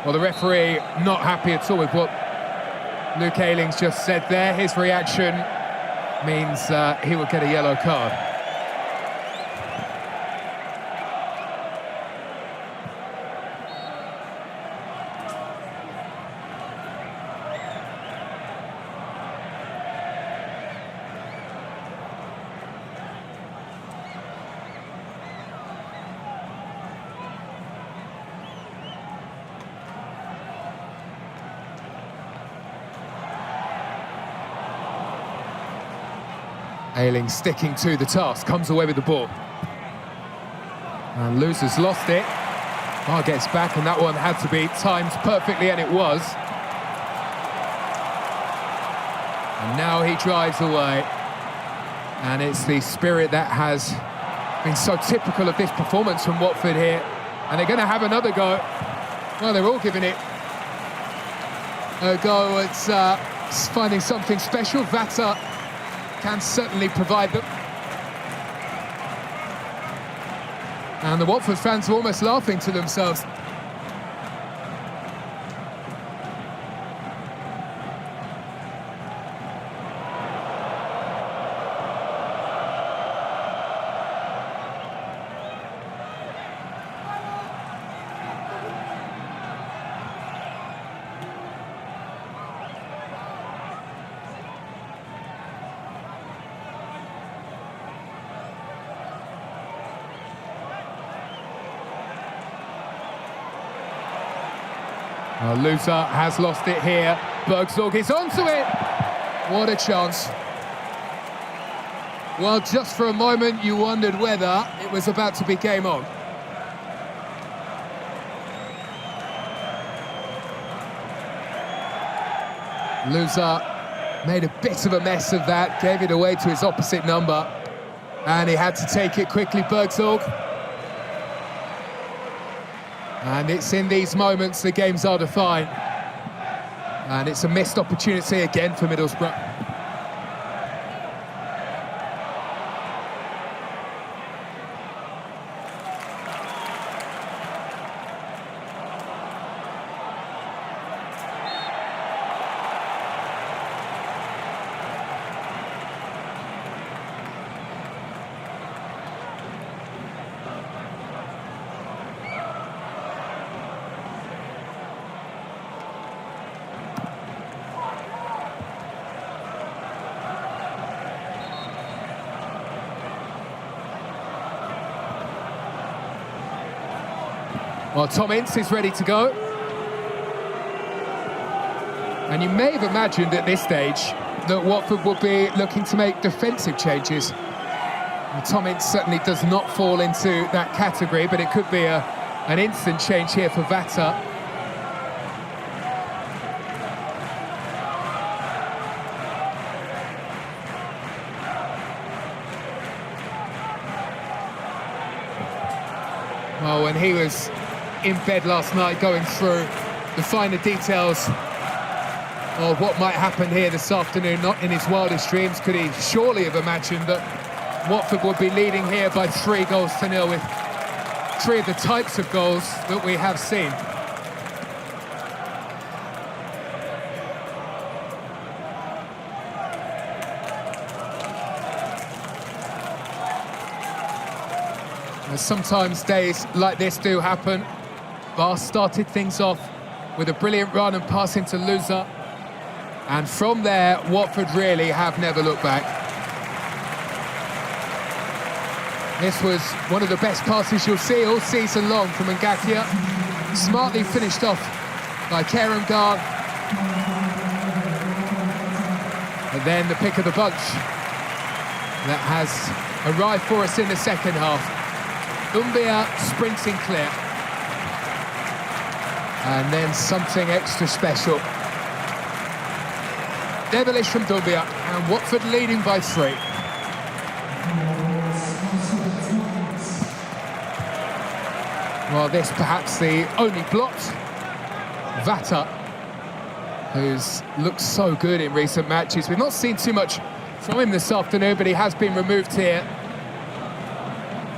Well, the referee not happy at all with what Luke Ayling's just said there. His reaction means he will get a yellow card. Ayling sticking to the task, comes away with the ball. And Louza's lost it. Barr gets back, and that one had to be timed perfectly, and it was. And now he drives away. And it's the spirit that has been so typical of this performance from Watford here. And they're going to have another go. Well, they're all giving it a go at finding something special. Vata can certainly provide them. And the Watford fans are almost laughing to themselves. Well, Loser has lost it here. Bergzorg is onto it. What a chance. Well, just for a moment, you wondered whether it was about to be game on. Loser made a bit of a mess of that, gave it away to his opposite number, and he had to take it quickly, Bergzorg. And it's in these moments the games are defined. And it's a missed opportunity again for Middlesbrough. Well, Tom Ince is ready to go. And you may have imagined at this stage that Watford would be looking to make defensive changes. And Tom Ince certainly does not fall into that category, but it could be an instant change here for Vata. Well, when he was in bed last night going through the finer details of what might happen here this afternoon, not in his wildest dreams could he surely have imagined that Watford would be leading here by 3-0 with 3 of the types of goals that we have seen. And sometimes days like this do happen. Bar started things off with a brilliant run and pass into Loser. And from there, Watford really have never looked back. This was one of the best passes you'll see all season long from Ngakia. Smartly finished off by Kerem Gard. And then the pick of the bunch that has arrived for us in the second half. Umbia sprinting clear. And then something extra special. Devilish from Dumbia, and Watford leading by 3. Well, this perhaps the only blot. Vata, who's looked so good in recent matches. We've not seen too much from him this afternoon, but he has been removed here.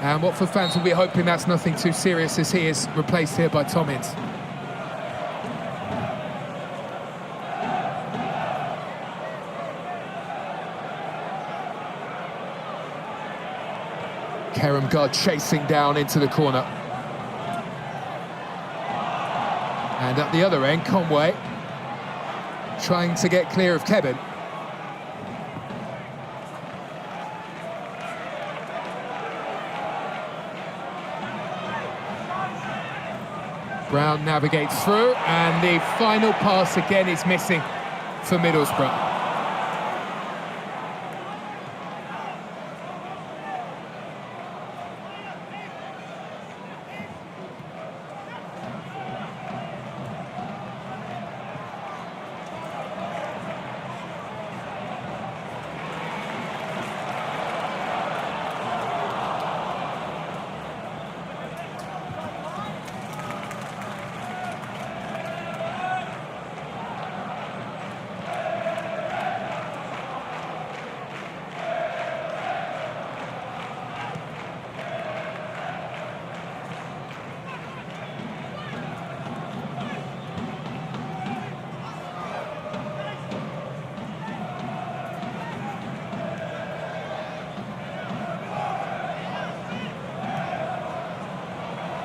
And Watford fans will be hoping that's nothing too serious as he is replaced here by Tom Ince. Kerem Gard chasing down into the corner. And at the other end, Conway trying to get clear of Kevin. Brown navigates through, and the final pass again is missing for Middlesbrough.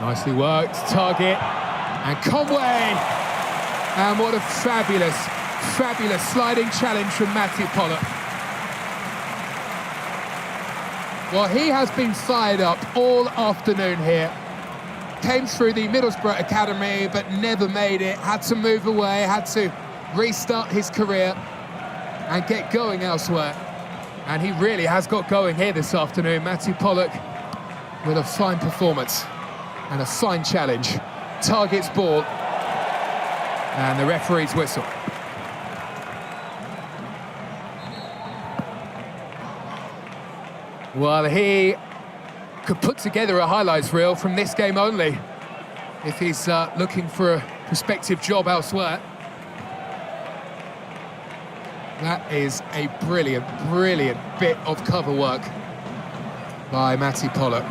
Nicely worked, target, and Conway! And what a fabulous, fabulous sliding challenge from Matthew Pollard. Well, he has been fired up all afternoon here. came through the Middlesbrough academy but never made it, had to move away, had to restart his career and get going elsewhere. And he really has got going here this afternoon. Matthew Pollock with a fine performance and a fine challenge. Targets ball and the referee's whistle. Well, he could put together a highlights reel from this game only if he's looking for a prospective job elsewhere. That is a brilliant, brilliant bit of cover work by Matty Pollock.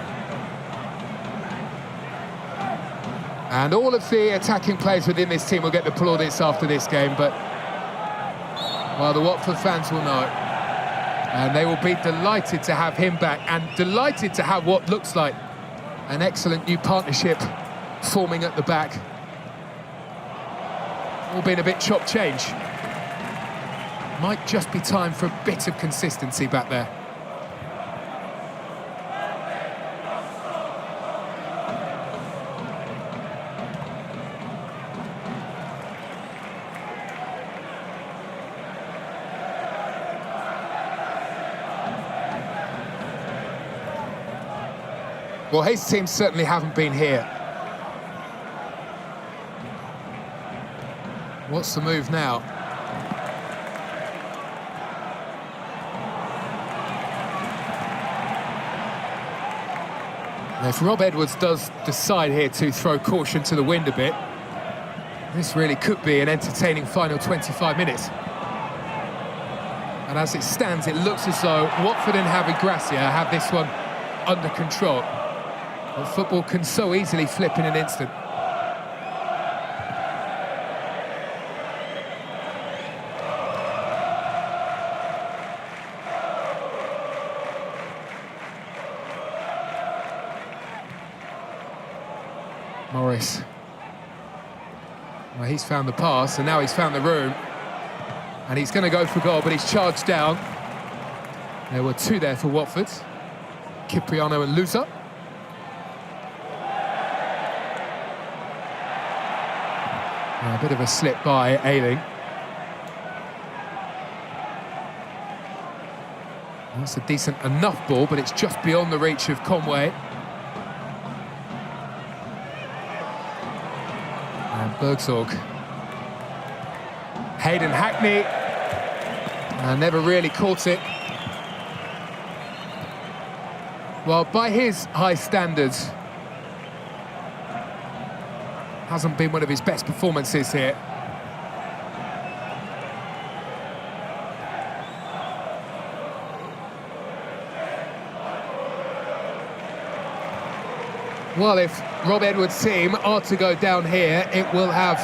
And all of the attacking players within this team will get the plaudits after this game, but, well, the Watford fans will know it. And they will be delighted to have him back and delighted to have what looks like an excellent new partnership forming at the back. All been a bit chop change. Might just be time for a bit of consistency back there. Well, his team certainly haven't been here. What's the move now? Now, if Rob Edwards does decide here to throw caution to the wind a bit, this really could be an entertaining final 25 minutes. And as it stands, it looks as though Watford and Javi Gracia have this one under control. But football can so easily flip in an instant. Morris. Well, he's found the pass, and now he's found the room. And he's going to go for goal, but he's charged down. There were two there for Watford. Cipriano and Lusa. A bit of a slip by Ayling. That's a decent enough ball, but it's just beyond the reach of Conway. And Bergsorg. Hayden Hackney. And never really caught it. Well, by his high standards, hasn't been one of his best performances here. Well, if Rob Edwards' team are to go down here, it will have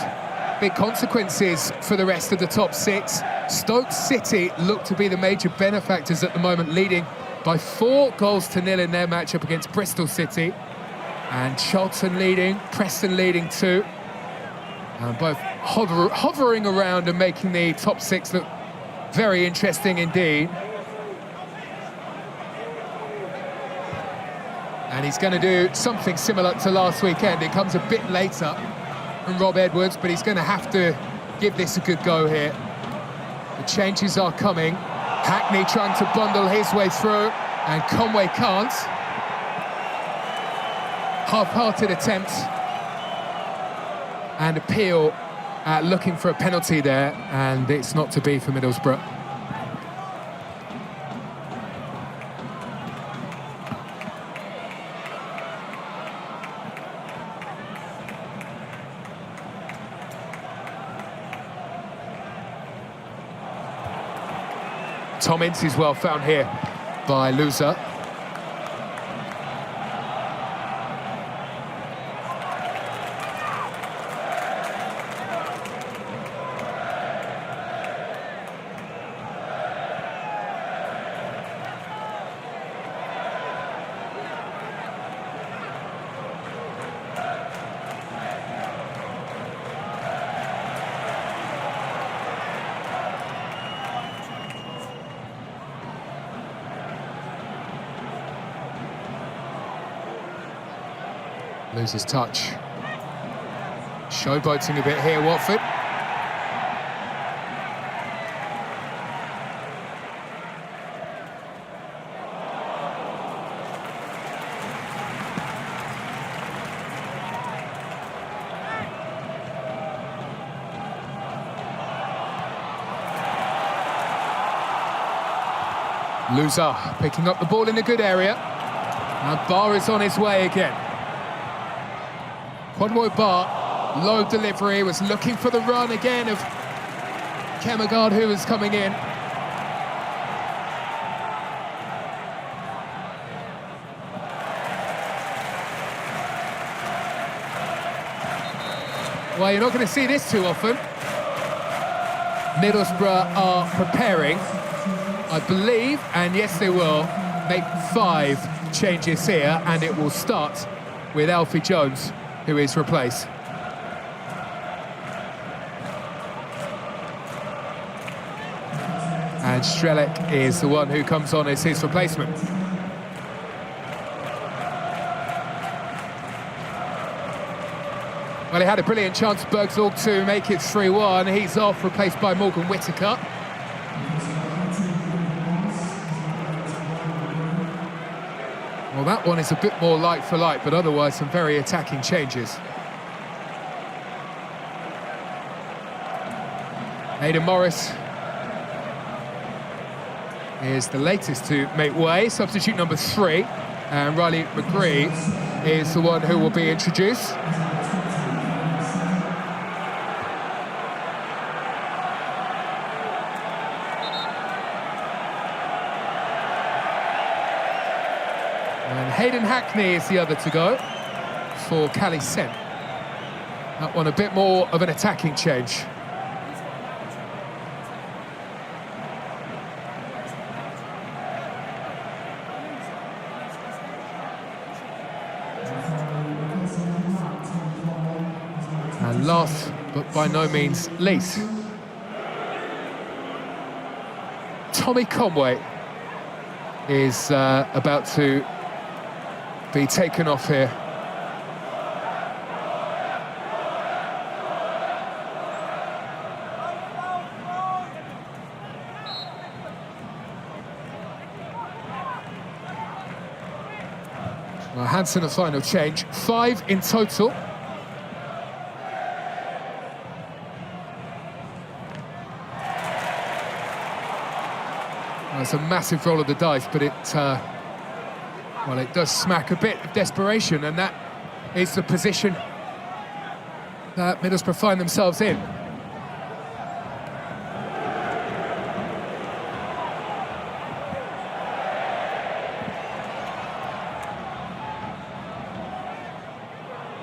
big consequences for the rest of the top six. Stoke City look to be the major benefactors at the moment, leading by 4-0 in their matchup against Bristol City. And Charlton leading, Preston leading too. And both hovering around and making the top six look very interesting indeed. And he's going to do something similar to last weekend. It comes a bit later from Rob Edwards, but he's going to have to give this a good go here. The changes are coming. Hackney trying to bundle his way through, and Conway can't. Half-hearted attempt, and Appeal looking for a penalty there, and it's not to be for Middlesbrough. Tom Ince is well found here by Lusa. Loses touch. Showboating a bit here, Watford. Loser picking up the ball in a good area. And Barr is on his way again. Quadwoy Barr, low delivery, was looking for the run again of Kemmergaard, who was coming in. Well, you're not going to see this too often. Middlesbrough are preparing, I believe, and yes they will, make 5 changes here, and it will start with Alfie Jones, who is replaced. And Strelec is the one who comes on as his replacement. Well, he had a brilliant chance, Bergzorg, to make it 3-1. He's off, replaced by Morgan Whittaker. Well, that one is a bit more like for like, but otherwise some very attacking changes. Aidan Morris is the latest to make way, substitute number 3, and Riley McGree is the one who will be introduced. And Hayden Hackney is the other to go for Cali Sen. That one a bit more of an attacking change. And last, but by no means least, Tommy Conway is about to be taken off here. Well, Hansen a final change, 5 in total. Well, it's a massive roll of the dice, but well, it does smack a bit of desperation, and that is the position that Middlesbrough find themselves in.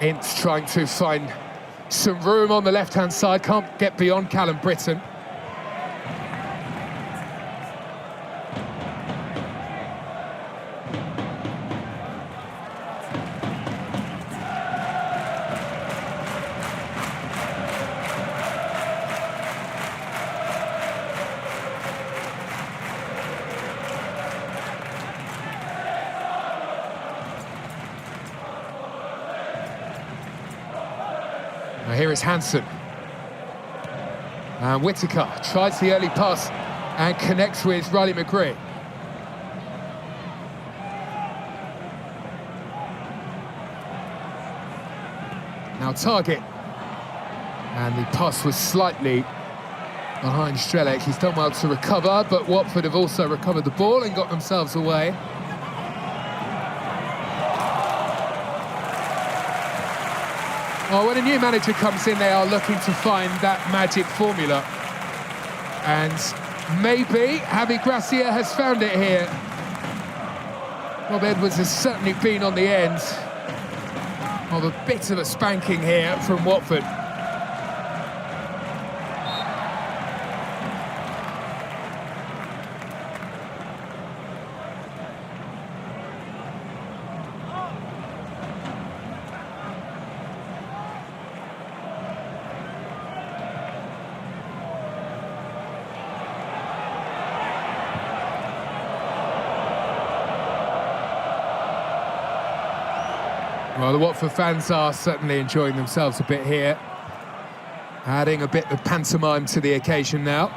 Ince trying to find some room on the left-hand side, can't get beyond Callum Britton. Now here is Hansen. And Whittaker tries the early pass and connects with Riley McGree. Now Target. And the pass was slightly behind Strelec. He's done well to recover, but Watford have also recovered the ball and got themselves away. Well, when a new manager comes in, they are looking to find that magic formula. And maybe Javi Gracia has found it here. Rob Edwards has certainly been on the end of a bit of a spanking here from Watford. Well, the Watford fans are certainly enjoying themselves a bit here, adding a bit of pantomime to the occasion now.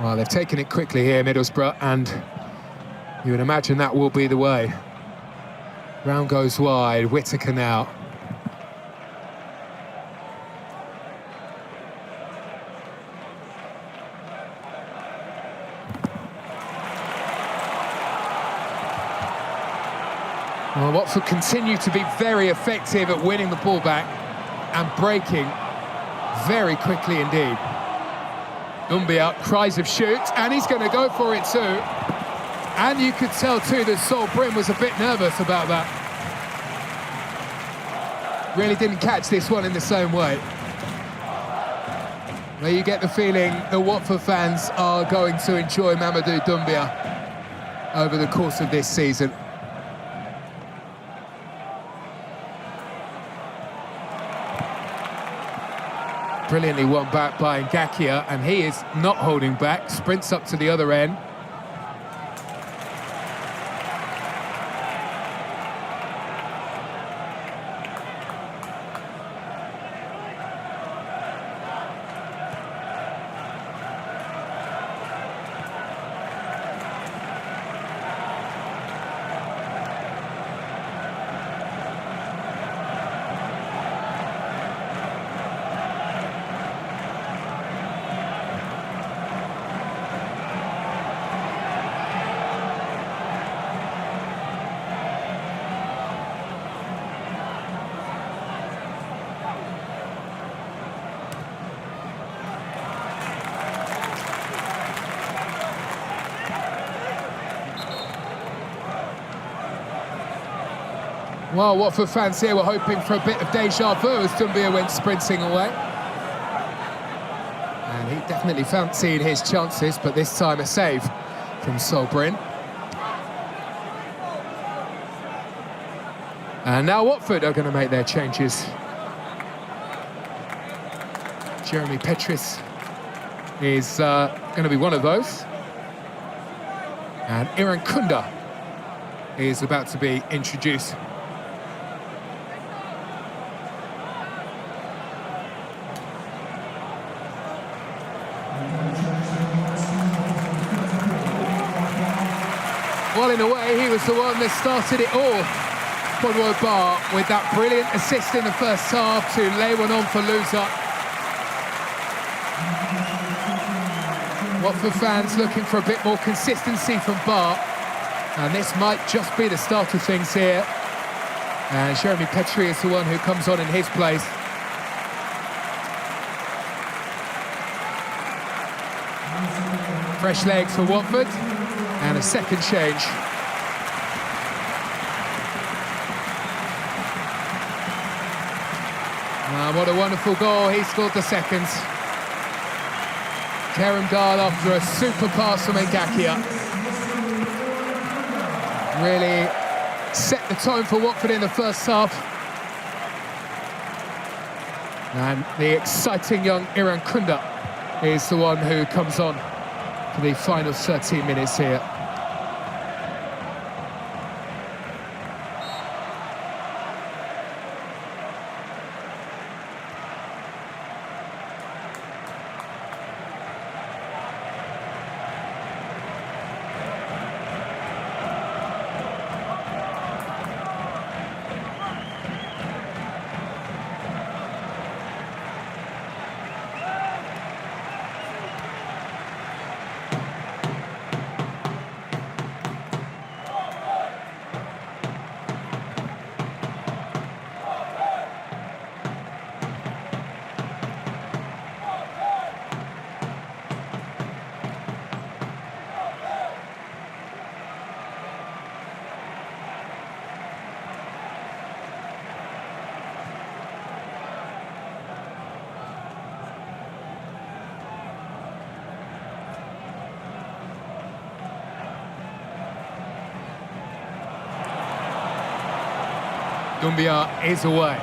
Well, they've taken it quickly here, Middlesbrough, and you would imagine that will be the way. Round goes wide, Whittaker now. Well, Watford continue to be very effective at winning the ball back and breaking very quickly indeed. Doumbia cries of shoot, and he's going to go for it too. And you could tell too that Sol Brynn was a bit nervous about that. Really didn't catch this one in the same way. Well, you get the feeling the Watford fans are going to enjoy Mamadou Doumbia over the course of this season. Brilliantly won back by Ngakia, and he is not holding back, sprints up to the other end. Well, Watford fans here were hoping for a bit of deja vu as Doumbia went sprinting away. And he definitely fancied his chances, but this time a save from Sol Brynn. And now Watford are going to make their changes. Jeremy Petrus is going to be one of those. And Iran Kunda is about to be introduced. Well, in a way, he was the one that started it all. Podwell Bar with that brilliant assist in the first half to lay one on for loser. Watford fans looking for a bit more consistency from Bar, and this might just be the start of things here. And Jeremy Petrie is the one who comes on in his place. Fresh legs for Watford, and a second change. What a wonderful goal, he scored the second. Kerem Dahl after a super pass from Ngakia. Really set the tone for Watford in the first half. And the exciting young Iran Kunda is the one who comes on for the final 13 minutes here. Doumbia is away.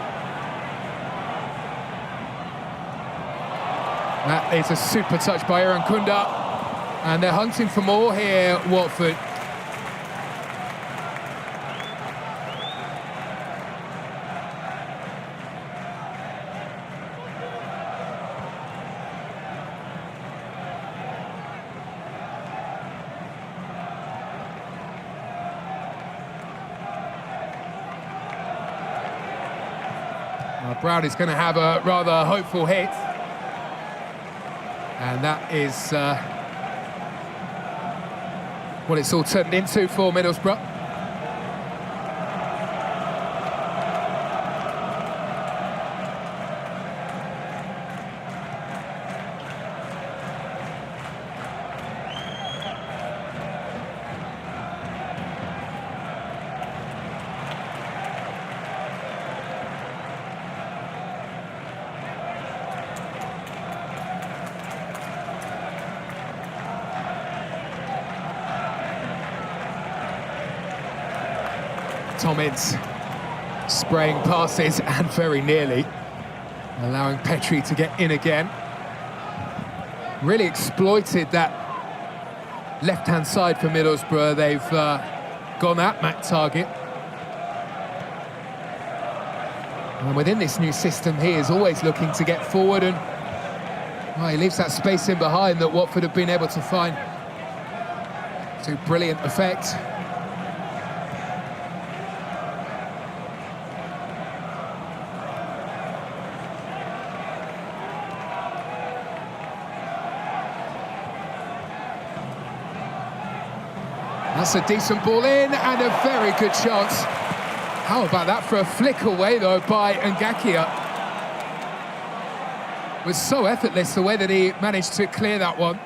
That is a super touch by Iran Kunda. And they're hunting for more here, Watford. Brown is going to have a rather hopeful hit. And that is what it's all turned into for Middlesbrough. Tommins spraying passes and very nearly allowing Petrie to get in again. Really exploited that left-hand side for Middlesbrough. They've gone at that target. And within this new system, he is always looking to get forward, and well, he leaves that space in behind that Watford have been able to find to brilliant effect. That's a decent ball in and a very good chance. How about that for a flick away, though, by Ngakia? It was so effortless the way that he managed to clear that one.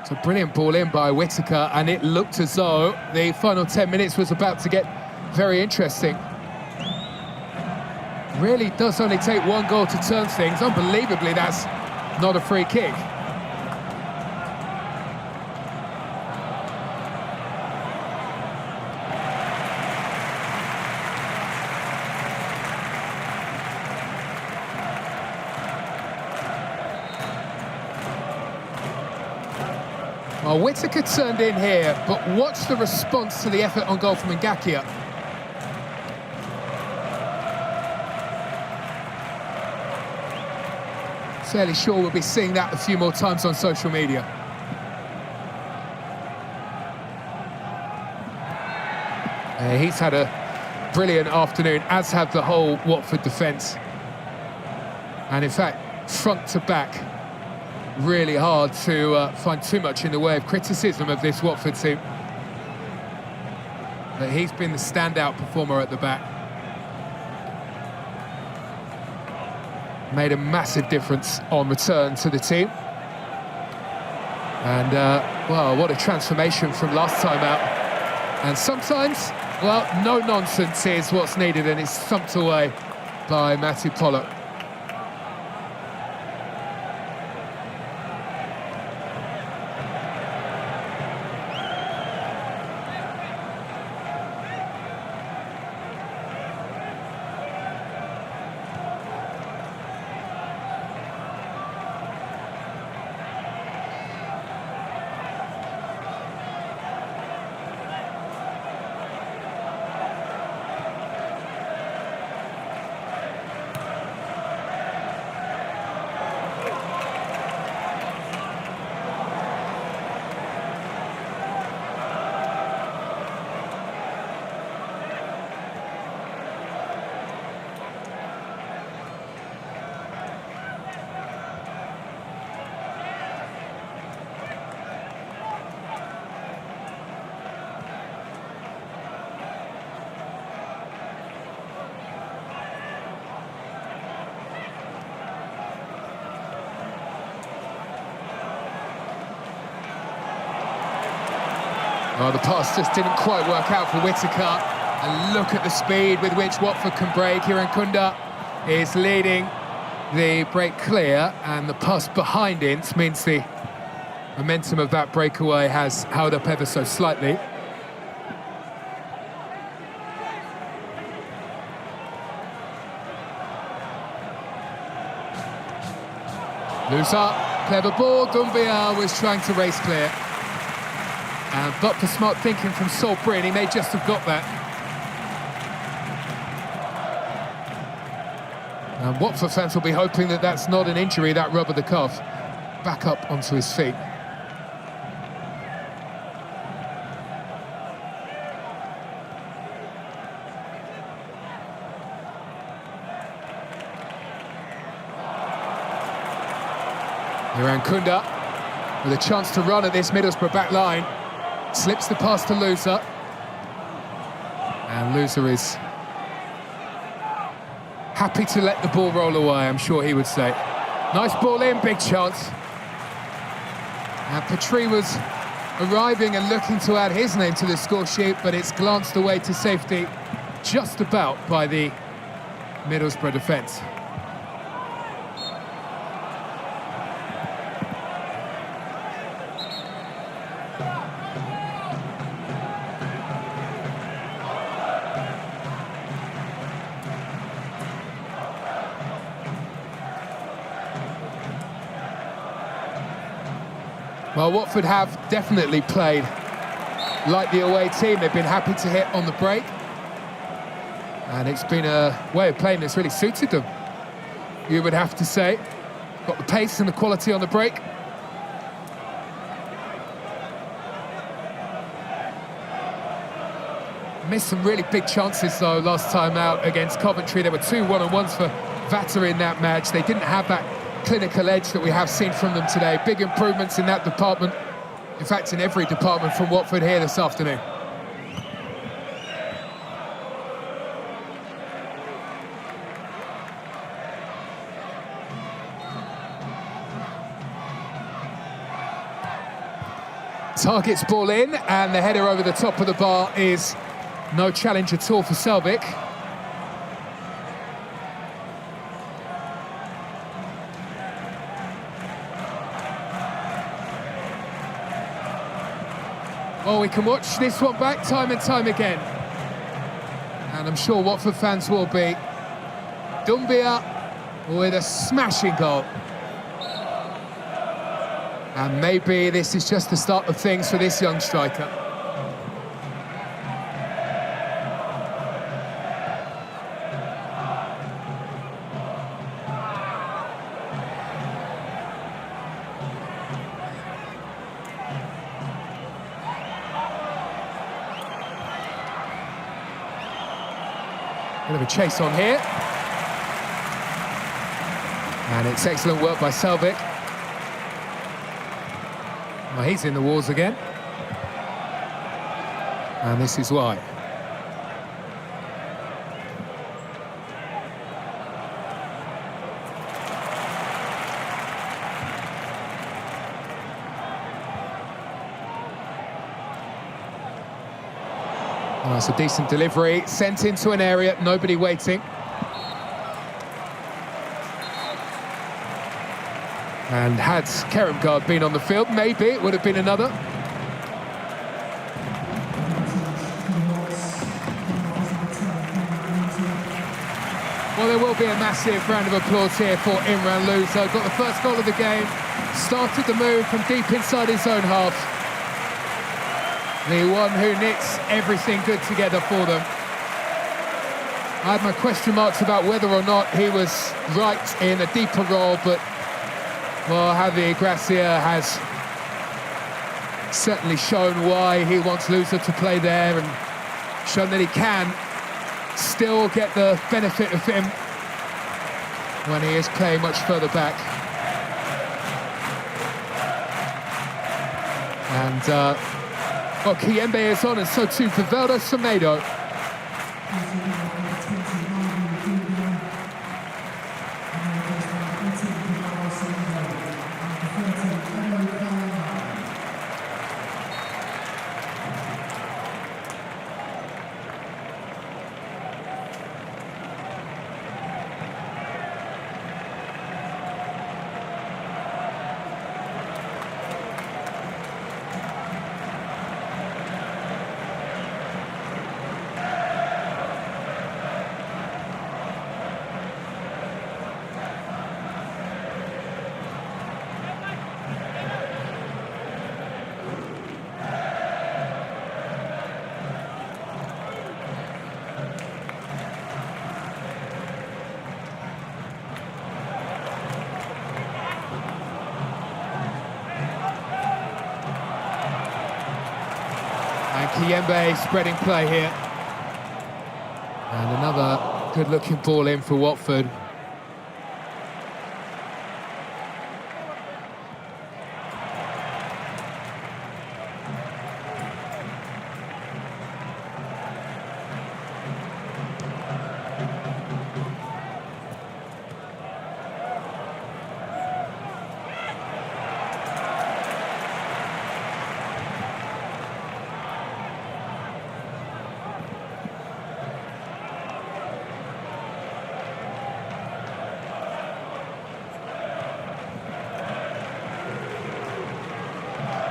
It's a brilliant ball in by Whittaker, and it looked as though the final 10 minutes was about to get very interesting. Really does only take one goal to turn things. Unbelievably, that's not a free kick. Well, Whittaker turned in here, but watch the response to the effort on goal from Ngakia. Fairly sure we'll be seeing that a few more times on social media. He's had a brilliant afternoon, as have the whole Watford defence. And in fact, front to back, really hard to find too much in the way of criticism of this Watford team. But he's been the standout performer at the back. Made a massive difference on return to the team. And, well, what a transformation from last time out. And sometimes, well, no nonsense is what's needed, and it's thumped away by Matthew Pollock. Oh, the pass just didn't quite work out for Whittaker. And look at the speed with which Watford can break. Kieran Kunda is leading the break clear, and the pass behind it means the momentum of that breakaway has held up ever so slightly. Loser, clever ball. Doumbia was trying to race clear. But for smart thinking from Saul Bryn, he may just have got that. And Watford fans will be hoping that that's not an injury, that rub of the cuff. Back up onto his feet. Iran Kunda with a chance to run at this Middlesbrough back line. Slips the pass to Loser. And Loser is happy to let the ball roll away, I'm sure he would say. Nice ball in, big chance. And Petrie was arriving and looking to add his name to the score sheet, but it's glanced away to safety just about by the Middlesbrough defence. Well, Watford have definitely played like the away team. They've been happy to hit on the break. And it's been a way of playing that's really suited them, you would have to say. Got the pace and the quality on the break. Missed some really big chances, though, last time out against Coventry. There were 2 one-on-ones for Vata in that match. They didn't have that clinical edge that we have seen from them today. Big improvements in that department. In fact, in every department from Watford here this afternoon. Targets ball in, and the header over the top of the bar is no challenge at all for Selvik. Well, we can watch this one back time and time again. And I'm sure Watford fans will be. Doumbia with a smashing goal. And maybe this is just the start of things for this young striker. Bit of a chase on here. And it's excellent work by Selvik. Well, he's in the walls again. And this is why. Oh, it's a decent delivery, sent into an area, nobody waiting. And had Keremgard been on the field, maybe it would have been another. Well, there will be a massive round of applause here for Imran Loza. Got the first goal of the game, started the move from deep inside his own half. The one who knits everything good together for them. I had my question marks about whether or not he was right in a deeper role, but well, Javier Gracia has certainly shown why he wants Loza to play there and shown that he can still get the benefit of him when he is playing much further back. And well, Kiembe is on, and so too Vivaldo Semedo. Kiyembe spreading play here. And another good-looking ball in for Watford.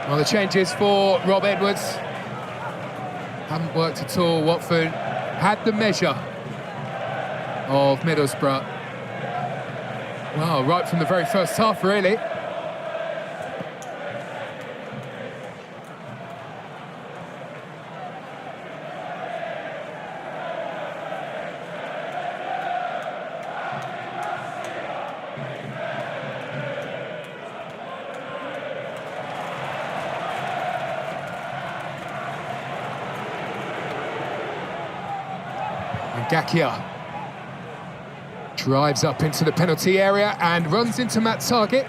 Well, the changes for Rob Edwards haven't worked at all. Watford had the measure of Middlesbrough. Well, right from the very first half, really. Gakia drives up into the penalty area and runs into Matt Target.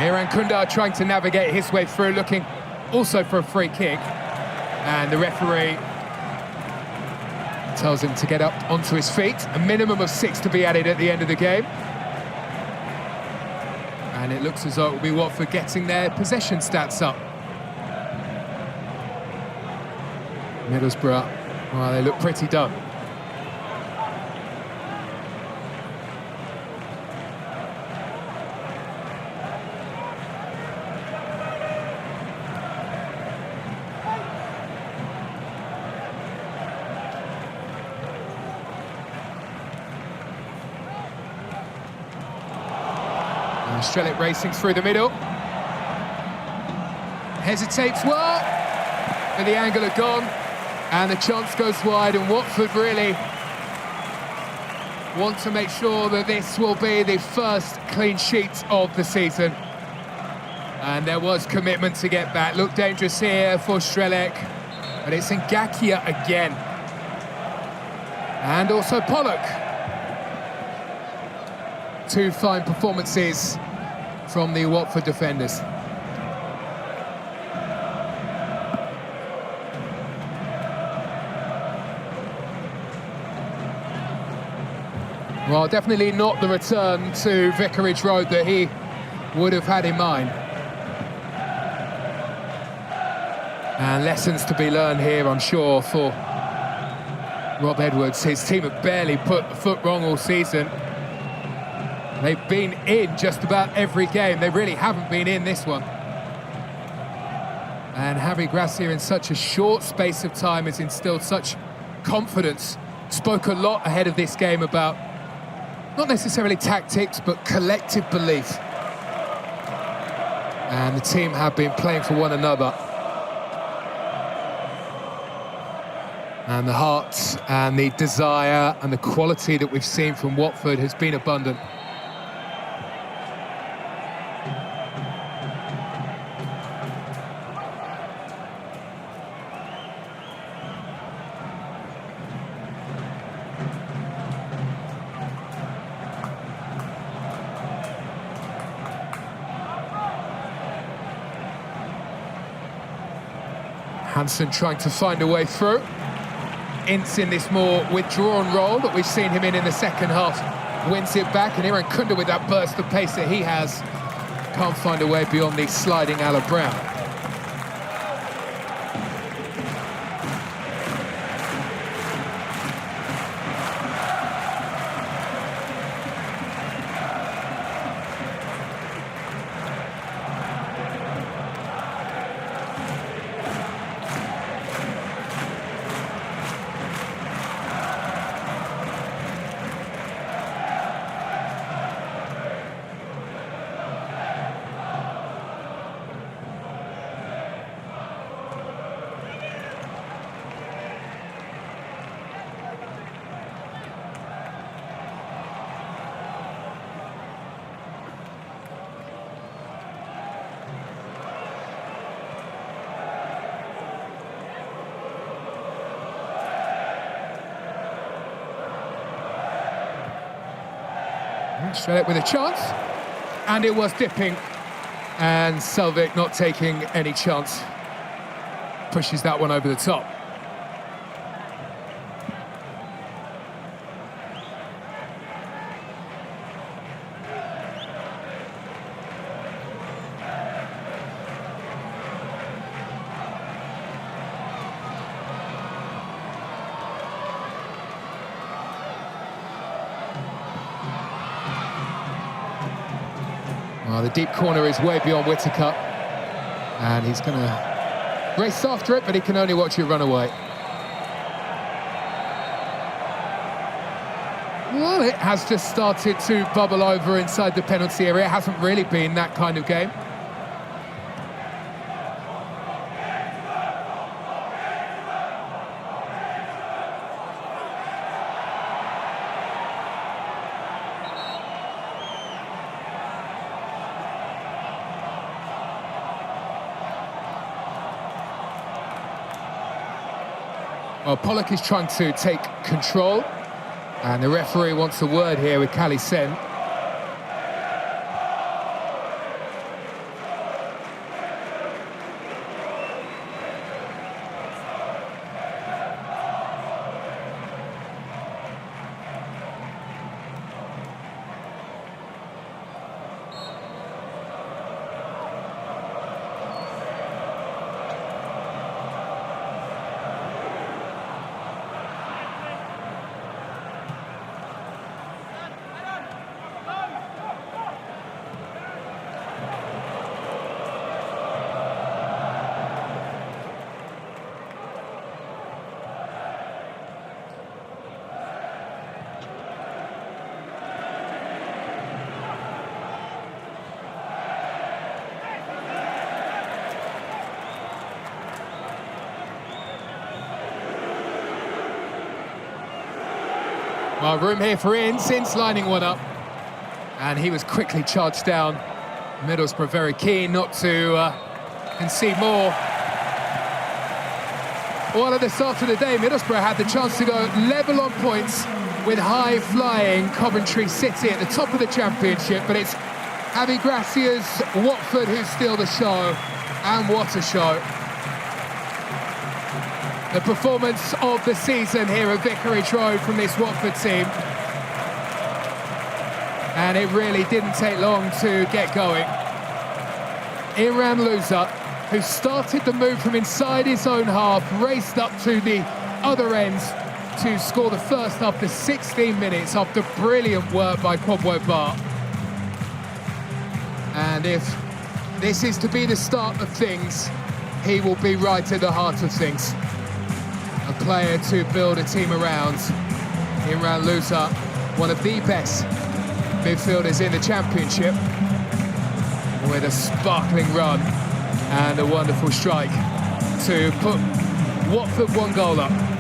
Hiran Kunda trying to navigate his way through, looking also for a free kick. And the referee tells him to get up onto his feet. A minimum of 6 to be added at the end of the game. And it looks as though it will be Watford getting their possession stats up. Middlesbrough, well, they look pretty done. Strelic racing through the middle. Hesitates well, but the angle had gone, and the chance goes wide, and Watford really want to make sure that this will be the first clean sheet of the season. And there was commitment to get back. Looked dangerous here for Strelic, but it's Ngakia again. And also Pollock. 2 fine performances from the Watford defenders. Well, definitely not the return to Vicarage Road that he would have had in mind. And lessons to be learned here, I'm sure, for Rob Edwards. His team have barely put the foot wrong all season. They've been in just about every game. They really haven't been in this one. And Javi Gracia, in such a short space of time, has instilled such confidence. Spoke a lot ahead of this game about not necessarily tactics, but collective belief. And the team have been playing for one another. And the heart and the desire and the quality that we've seen from Watford has been abundant. Hansen trying to find a way through. Ince in this more withdrawn role that we've seen him in the second half. Wins it back, and Hiran Kunda, with that burst of pace that he has, can't find a way beyond the sliding Alan Brown. Strelec with a chance, and it was dipping, and Selvik not taking any chance. Pushes that one over the top. Well, the deep corner is way beyond Whittaker, and he's going to race after it, but he can only watch it run away. Well, it has just started to bubble over inside the penalty area. It hasn't really been that kind of game. Well, Pollock is trying to take control, and the referee wants a word here with Kali Sen. Well, room here for Ian since lining one up, and he was quickly charged down. Middlesbrough very keen not to concede more. Well, at the start of the day, Middlesbrough had the chance to go level on points with high-flying Coventry City at the top of the Championship, but it's Javi Gracia's Watford who steal the show, and what a show. The performance of the season here at Vicarage Road from this Watford team. And it really didn't take long to get going. Imran Louza, who started the move from inside his own half, raced up to the other end to score the first after 16 minutes after brilliant work by Kwabwe Bar. And if this is to be the start of things, he will be right at the heart of things. A player to build a team around. Imran Louza, one of the best midfielders in the Championship, with a sparkling run and a wonderful strike to put Watford one goal up.